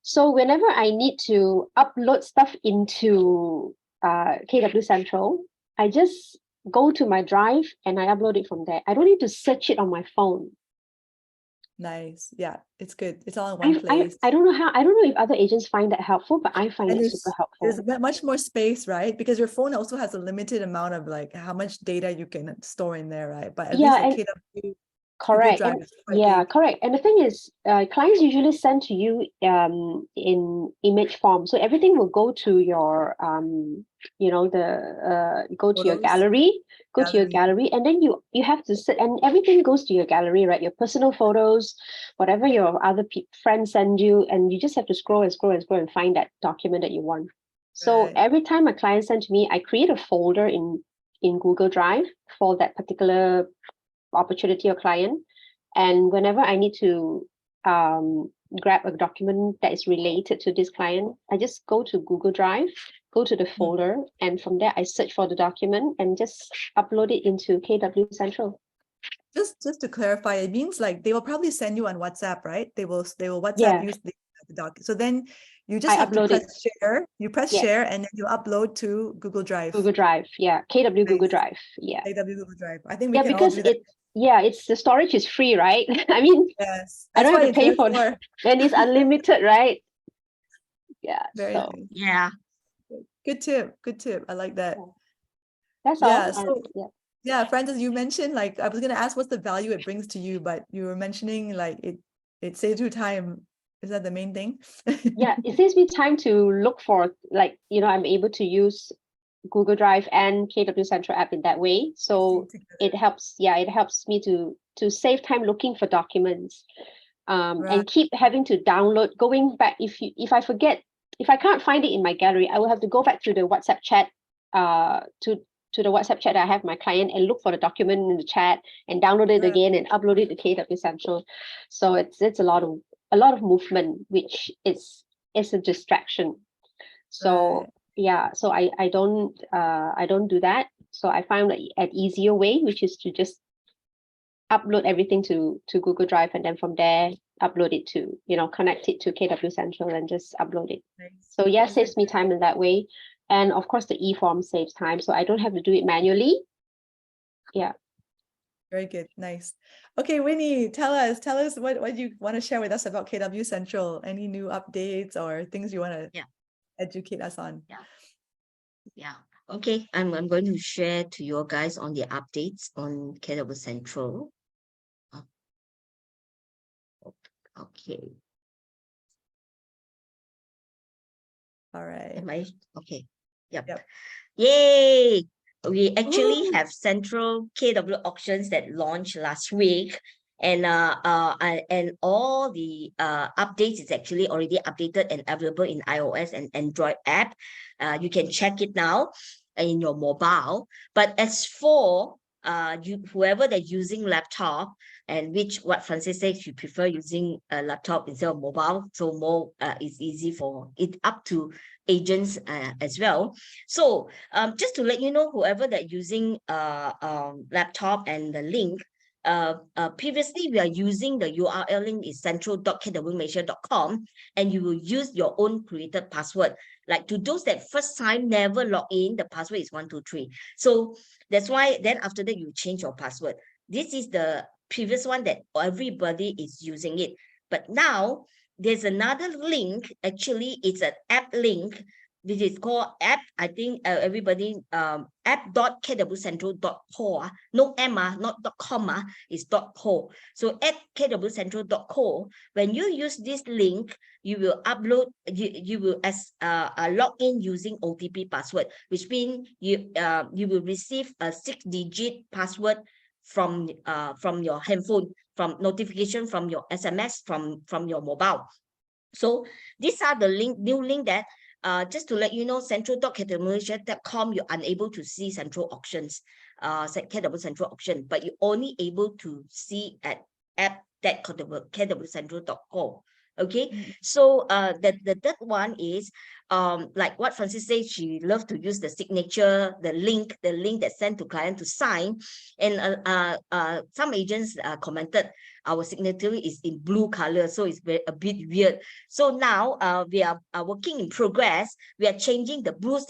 So whenever I need to upload stuff into KW Central, I just go to my drive and I upload it from there. I don't need to search it on my phone.
Nice. Yeah, it's good. It's all in one place.
I don't know if other agents find that helpful, but I find it super helpful.
There's much more space, right? Because your phone also has a limited amount of like how much data you can store in there, right? But at least a KW
correct.
Drive is quite big.
Correct. And the thing is, clients usually send to you in image form. So everything will go to your go to your gallery, to your gallery, and then you have to sit, and everything goes to your gallery, right? Your personal photos, whatever your other friends send you, and you just have to scroll and find that document that you want. So every time a client sends to me, I create a folder in Google Drive for that particular opportunity or client, and whenever I need to grab a document that is related to this client, I just go to Google Drive, go to the folder, and from there I search for the document and just upload it into KW Central.
Just to clarify, it means like they will probably send you on WhatsApp, right? They will WhatsApp you the doc. So then you just have to press share. You press share and then you upload to Google Drive.
Google Drive, KW Google Drive,
KW Google Drive. I think we can all do that.
It's the storage is free, right? I mean,
yes,
I don't have to pay for it, and it's unlimited, right?
Very nice.
Yeah.
Good tip. Good tip. I like that.
That's
Yeah.
all.
So
Yeah.
yeah, Francis, you mentioned, like, I was gonna ask what's the value it brings to you, but you were mentioning like it saves you time. Is that the main thing?
Yeah, it saves me time to look for, like, I'm able to use Google Drive and KW Central app in that way. So it helps me to save time looking for documents,
Right.
and keep having to download, going back. If I forget, if I can't find it in my gallery, I will have to go back to the WhatsApp chat, to the WhatsApp chat that I have my client, and look for the document in the chat and download it
Right.
again and upload it to KW Central. So it's a lot of movement, which is a distraction. So
Right.
yeah, so I don't do that. So I found an easier way, which is to just upload everything to Google Drive, and then from there upload it to, connect it to KW Central and just upload it.
Nice.
So yeah,
Okay,
saves me time in that way. And of course the e-form saves time, so I don't have to do it manually. Yeah.
very good. Nice. Okay, Winnie, tell us what you want to share with us about KW Central. Any new updates or things you want to educate us on?
Yeah. Okay, I'm going to share to you guys on the updates on KW Central. Okay.
All right.
Am I okay? Yep.
Yep.
Yay! We actually have Central KW auctions that launched last week, and all the updates is actually already updated and available in iOS and Android app. You can check it now in your mobile. But as for whoever that's using laptop, and what Francis says, you prefer using a laptop instead of mobile, so more it's easy for it, up to agents as well. So just to let you know, whoever that using laptop and the link, previously we are using the URL link is central.kwmalaysia.com, and you will use your own created password. Like to those that first time never log in, the password is 123. So that's why then after that you change your password. This is the previous one that everybody is using it. But now there's another link. Actually, it's an app link, which is called app. I think everybody app.kwcentral.co. No M, not .com, it's .co. So at kwcentral.co, when you use this link, you will upload, you will log in using OTP password, which means you will receive a 6-digit password from your handphone, from notification from your SMS, from your mobile. So these are the new link that just to let you know, central.kwmalaysia.com, you're unable to see Central auctions, KW Central auction, but you're only able to see at app.kwcentral.co. Okay, so the third one is like what Francis said, she loves to use the signature, the link that's sent to client to sign, and some agents commented our signatory is in blue color, so it's a bit weird. So now we are working in progress. We are changing the blue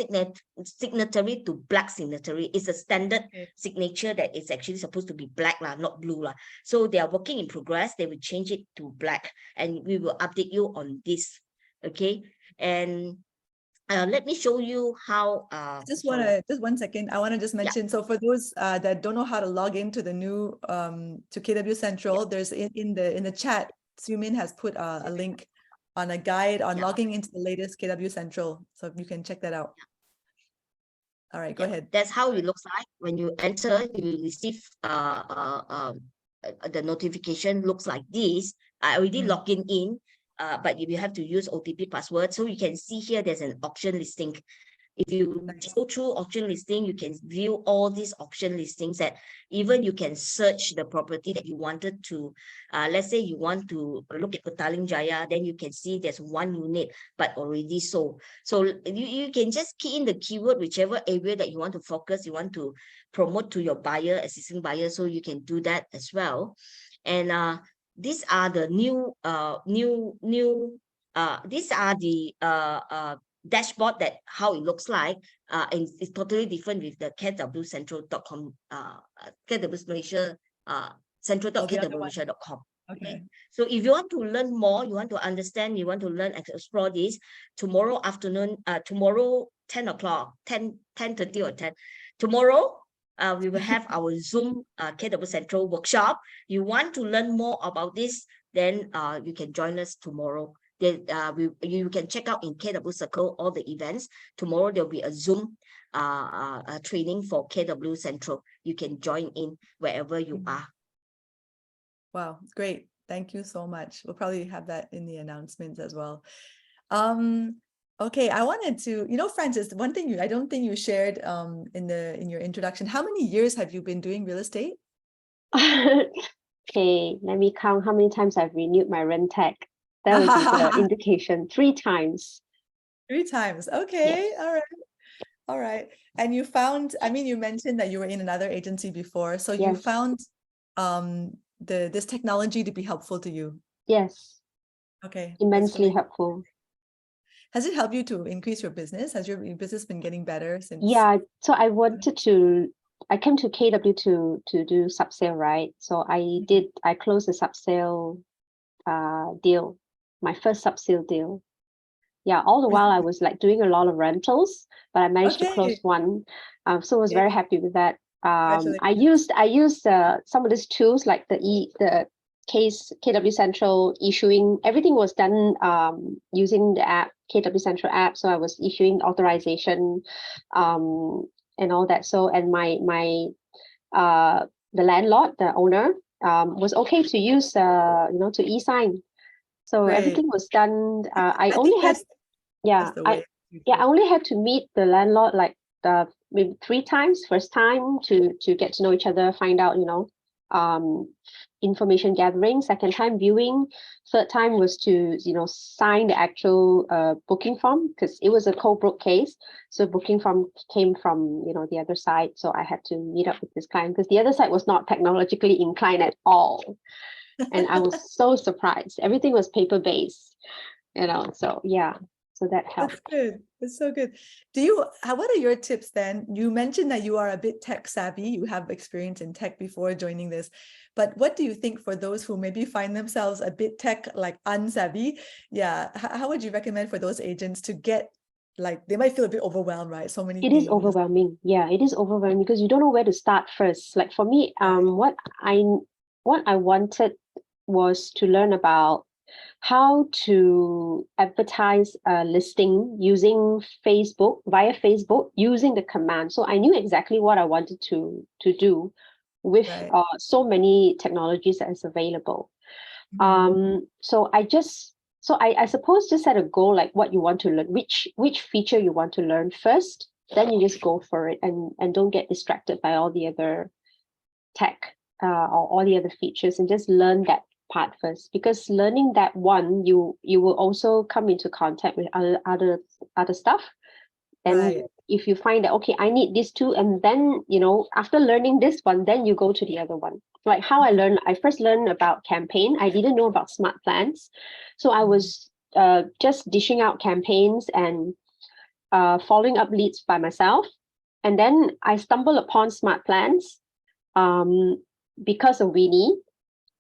signatory to black signatory. It's a standard signature that is actually supposed to be black, not blue. So they are working in progress. They will change it to black, and we will update you on this. Okay, and let me show you how.
Just 1 second. I want to just mention. So for those that don't know how to log into the new to KW Central, there's in the chat, Sumin has put a link on a guide on logging into the latest KW Central, so you can check that out. All right, go ahead.
That's how it looks like when you enter. You will receive the notification looks like this. I already logged in. But you have to use OTP password. So you can see here there's an auction listing. If you go through auction listing, you can view all these auction listings, that even you can search the property that you wanted to. Let's say you want to look at Petaling Jaya, then you can see there's 1 unit but already sold. So you can just key in the keyword, whichever area that you want to focus, you want to promote to your buyer, existing buyer, so you can do that as well. And these are the these are the dashboard, that how it looks like, and it's totally different with the kwcentral.com, KW Malaysia, central.kwmalaysia.com. Okay. So if you want to learn more, you want to understand, you want to learn and explore this, tomorrow afternoon, tomorrow 10 o'clock, 10:30 or 10. Tomorrow, we will have our Zoom KW Central workshop. You want to learn more about this, then you can join us tomorrow. Then you can check out in KW Circle all the events. Tomorrow there'll be a Zoom training for KW Central. You can join in wherever you are.
Wow, great. Thank you so much. We'll probably have that in the announcements as well. Okay, I wanted to, Francis, one thing I don't think you shared in your introduction. How many years have you been doing real estate?
Okay, let me count how many times I've renewed my rent tag. That would be the indication. 3 times.
3 times. Okay.
Yes.
All right. All right. And you found, you mentioned that you were in another agency before. So you
Yes.
found this technology to be helpful to you.
Yes.
Okay.
Immensely helpful.
Has it helped you to increase your business? Has your business been getting better since?
Yeah. So I came to KW to do subsale, right? So I closed the subsale deal, my first subsale deal. Yeah, all the while I was like doing a lot of rentals, but I managed to close one. So I was very happy with that. I used some of these tools like the case KW Central issuing. Everything was done using the app, KW Central app. So I was issuing authorization and all that. So and the landlord, the owner, was okay to use to e-sign. So everything was done. I only had I only had to meet the landlord like maybe 3 times. First time to get to know each other, find out information gathering. Second time viewing. Third time was to sign the actual booking form, because it was a co-broke case. So booking form came from the other side. So I had to meet up with this client because the other side was not technologically inclined at all. And I was so surprised. Everything was paper-based, so yeah. So that helped.
That's good. That's so good. What are your tips then? You mentioned that you are a bit tech savvy. You have experience in tech before joining this, but what do you think for those who maybe find themselves a bit tech like unsavvy? Yeah. How would you recommend for those agents to get, like, they might feel a bit overwhelmed, right? So many things.
It is overwhelming. Yeah, it is overwhelming because you don't know where to start first. Like for me, what I wanted was to learn about how to advertise a listing using via Facebook, using the command. So I knew exactly what I wanted to do with so many technologies that is available. So I suppose just set a goal, like what you want to learn, which feature you want to learn first, then you just go for it and don't get distracted by all the other tech or all the other features, and just learn that part first, because learning that one, you will also come into contact with other stuff. And if you find that, okay, I need this too, and then after learning this one, then you go to the other one. Like how I first learned about campaign. I didn't know about smart plans, so I was just dishing out campaigns and following up leads by myself. And then I stumbled upon smart plans because of Winnie.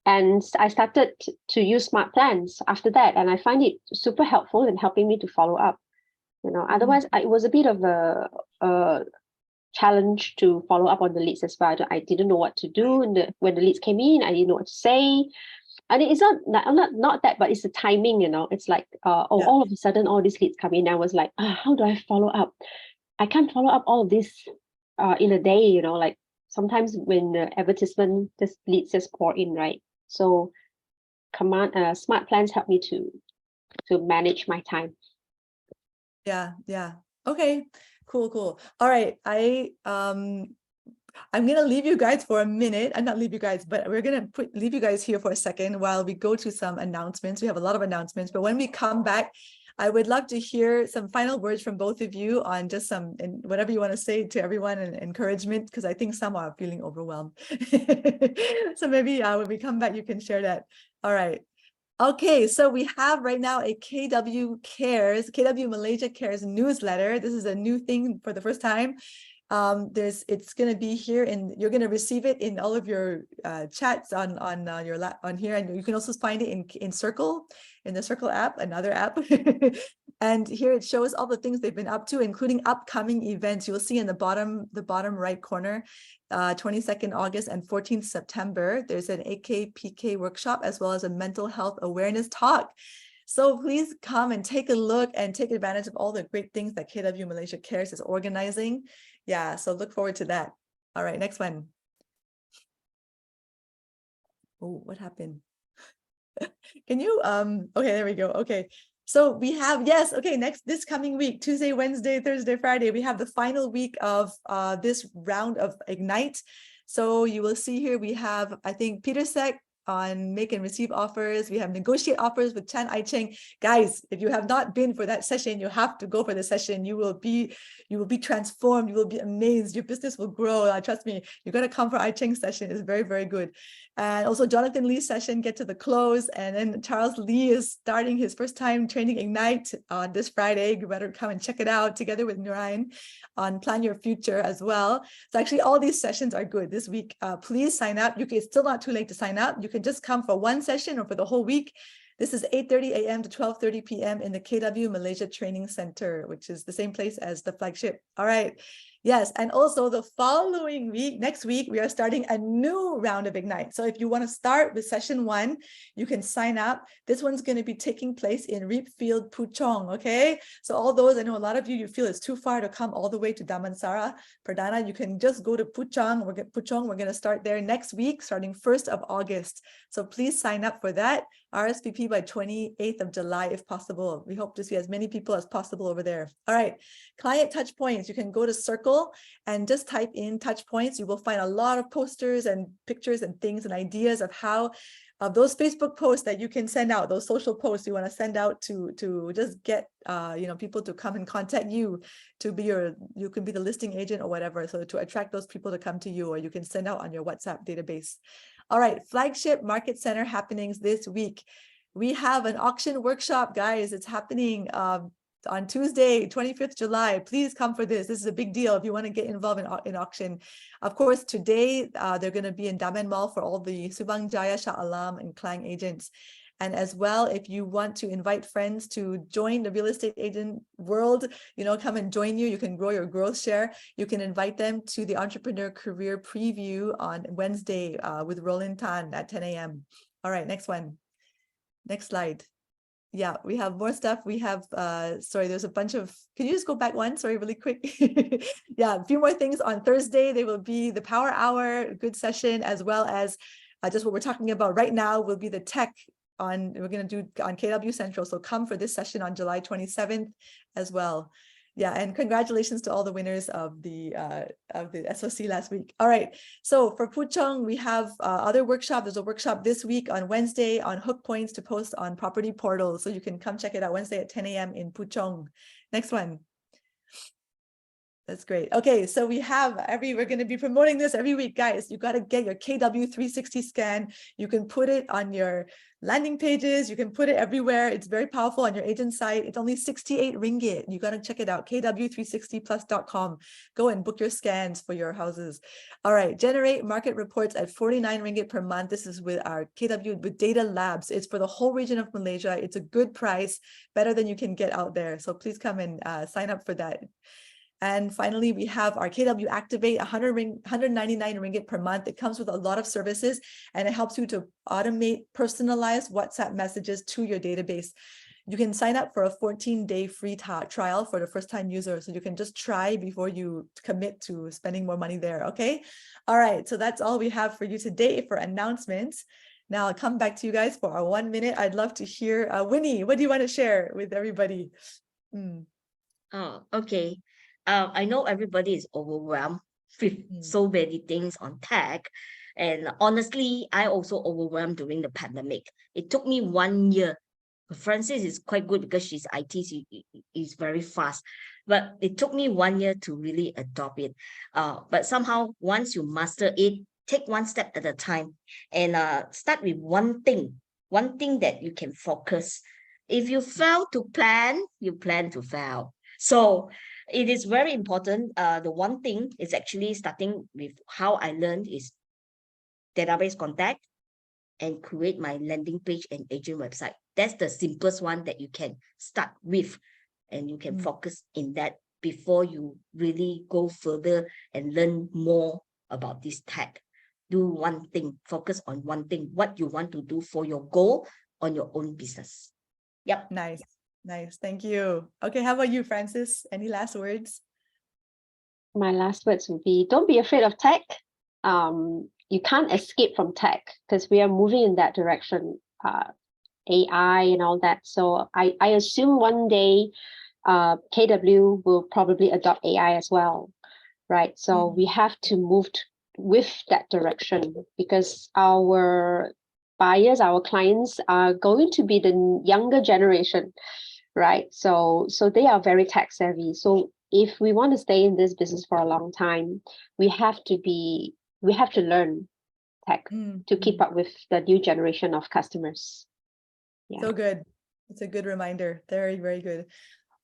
And I started to use smart plans after that. And I find it super helpful in helping me to follow up. Otherwise, it was a bit of a challenge to follow up on the leads as well. I didn't know what to do. And when the leads came in, I didn't know what to say. And it's not that, but it's the timing, It's like, all of a sudden, all these leads come in. I was like, how do I follow up? I can't follow up all of this in a day, like sometimes when the advertisement leads just pour in, right? So smart plans help me to manage my time.
Yeah. Okay, cool. All right. I'm gonna leave you guys for a minute. I'm not leave you guys, but we're gonna leave you guys here for a second while we go to some announcements. We have a lot of announcements, but when we come back, I would love to hear some final words from both of you on just and whatever you want to say to everyone and encouragement, because I think some are feeling overwhelmed. So maybe when we come back, you can share that. All right. Okay, so we have right now a KW Malaysia Cares newsletter. This is a new thing for the first time. It's going to be here, and you're going to receive it in all of your chats on here, and you can also find it in Circle, in the Circle app, another app. And here it shows all the things they've been up to, including upcoming events. You'll see in the bottom right corner, 22nd August and 14th September, there's an AKPK workshop as well as a mental health awareness talk. So please come and take a look and take advantage of all the great things that KW Malaysia Cares is organizing. Yeah, so look forward to that. All right, next one. Oh, what happened? Can you, okay, there we go. Okay. So we have, yes, okay, this coming week, Tuesday, Wednesday, Thursday, Friday, we have the final week of this round of Ignite. So you will see here, we have, I think, Peter Sek on make and receive offers. We have negotiate offers with Chan Ai-Cheng. Guys, if you have not been for that session, you have to go for the session. You will be transformed. You will be amazed. Your business will grow. Trust me, you're going to come for Ai-Cheng's session. It's very, very good. And also Jonathan Lee's session, get to the close. And then Charles Lee is starting his first time training Ignite on this Friday. You better come and check it out together with Narayan on Plan Your Future as well. So actually all these sessions are good this week. Please sign up. It's still not too late to sign up. You can just come for one session or for the whole week. This is 8:30 a.m. to 12:30 p.m. in the KW Malaysia Training Center, which is the same place as the Flagship. All right. Yes, and also the following week, next week, we are starting a new round of Ignite. So if you want to start with session 1, you can sign up. This one's going to be taking place in Reapfield, Puchong, okay? So all those, I know a lot of you feel it's too far to come all the way to Damansara, Perdana. You can just go to Puchong. We're going to start there next week, starting 1st of August. So please sign up for that. RSVP by 28th of July, if possible. We hope to see as many people as possible over there. All right, client touch points. You can go to Circle and just type in touch points. You will find a lot of posters and pictures and things and ideas of how those Facebook posts that you can send out, those social posts you want to send out to just get people to come and contact you, to be you can be the listing agent or whatever, so to attract those people to come to you, or you can send out on your WhatsApp database. All right, Flagship Market Center happenings this week. We have an auction workshop, guys. It's happening on Tuesday, 25th July. Please come for this. This is a big deal if you want to get involved in auction. Of course, today they're going to be in Daman Mall for all the Subang Jaya, Shah Alam, and Klang agents. And as well, if you want to invite friends to join the real estate agent world, come and join you. You can grow your growth share. You can invite them to the Entrepreneur Career Preview on Wednesday with Roland Tan at 10 a.m. All right, next one. Next slide. Yeah, we have more stuff. We have, sorry, there's a bunch of, can you just go back one? Sorry, really quick. Yeah, a few more things on Thursday. There will be the Power Hour, good session, as well as just what we're talking about right now will be the tech we're going to do on KW Central. So come for this session on July 27th as well. Yeah, and congratulations to all the winners of the SOC last week. All right, so for Puchong, we have other workshop. There's a workshop this week on Wednesday on hook points to post on property portals. So you can come check it out Wednesday at 10 a.m. in Puchong. Next one. That's great. Okay, so we're going to be promoting this every week, guys. You got to get your KW 360 scan. You can put it on your landing pages. You can put it everywhere. It's very powerful on your agent site. It's only 68 ringgit. You got to check it out, kw360plus.com. Go and book your scans for your houses. All right, generate market reports at 49 ringgit per month. This is with our KW with Data Labs. It's for the whole region of Malaysia. It's a good price, better than you can get out there. So please come and sign up for that. And finally, we have our KW Activate, 199 ringgit per month. It comes with a lot of services, and it helps you to automate personalized WhatsApp messages to your database. You can sign up for a 14-day free trial for the first-time user. So you can just try before you commit to spending more money there, okay? All right, so that's all we have for you today for announcements. Now I'll come back to you guys for our 1 minute. I'd love to hear, Winnie, what do you want to share with everybody?
Oh, okay. I know everybody is overwhelmed with so many things on tech. And honestly, I also overwhelmed during the pandemic. It took me 1 year. Francis is quite good because she's IT, is very fast. But it took me 1 year to really adopt it. But somehow, once you master it, take one step at a time and start with one thing that you can focus. If you fail to plan, you plan to fail. So it is very important. The one thing is actually starting with how I learned is database contact and create my landing page and agent website. That's the simplest one that you can start with and you can focus in that before you really go further and learn more about this tech. Do one thing, focus on one thing, what you want to do for your goal on your own business. Yep.
Nice. Thank you. Okay, how about you, Francis? Any last words?
My last words would be, don't be afraid of tech. You can't escape from tech because we are moving in that direction, AI and all that. So I assume one day KW will probably adopt AI as well, right? So we have to move with that direction because our buyers, our clients are going to be the younger generation, right? So they are very tech savvy. So if we want to stay in this business for a long time, we have to learn tech to keep up with the new generation of customers. Yeah.
So good. It's a good reminder. Very, very good.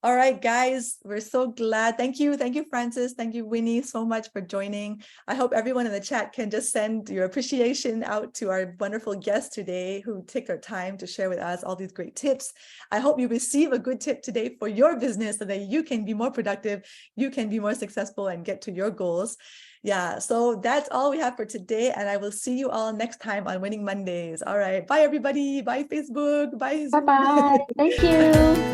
All right, guys, we're so glad. Thank you, Francis. Thank you, Winnie, so much for joining. I hope everyone in the chat can just send your appreciation out to our wonderful guests today who take their time to share with us all these great tips. I hope you receive a good tip today for your business so that you can be more productive, you can be more successful and get to your goals. Yeah, so that's all we have for today. And I will see you all next time on Winning Mondays. All right, bye, everybody. Bye, Facebook. Bye, Zoom.
Bye-bye. Thank you.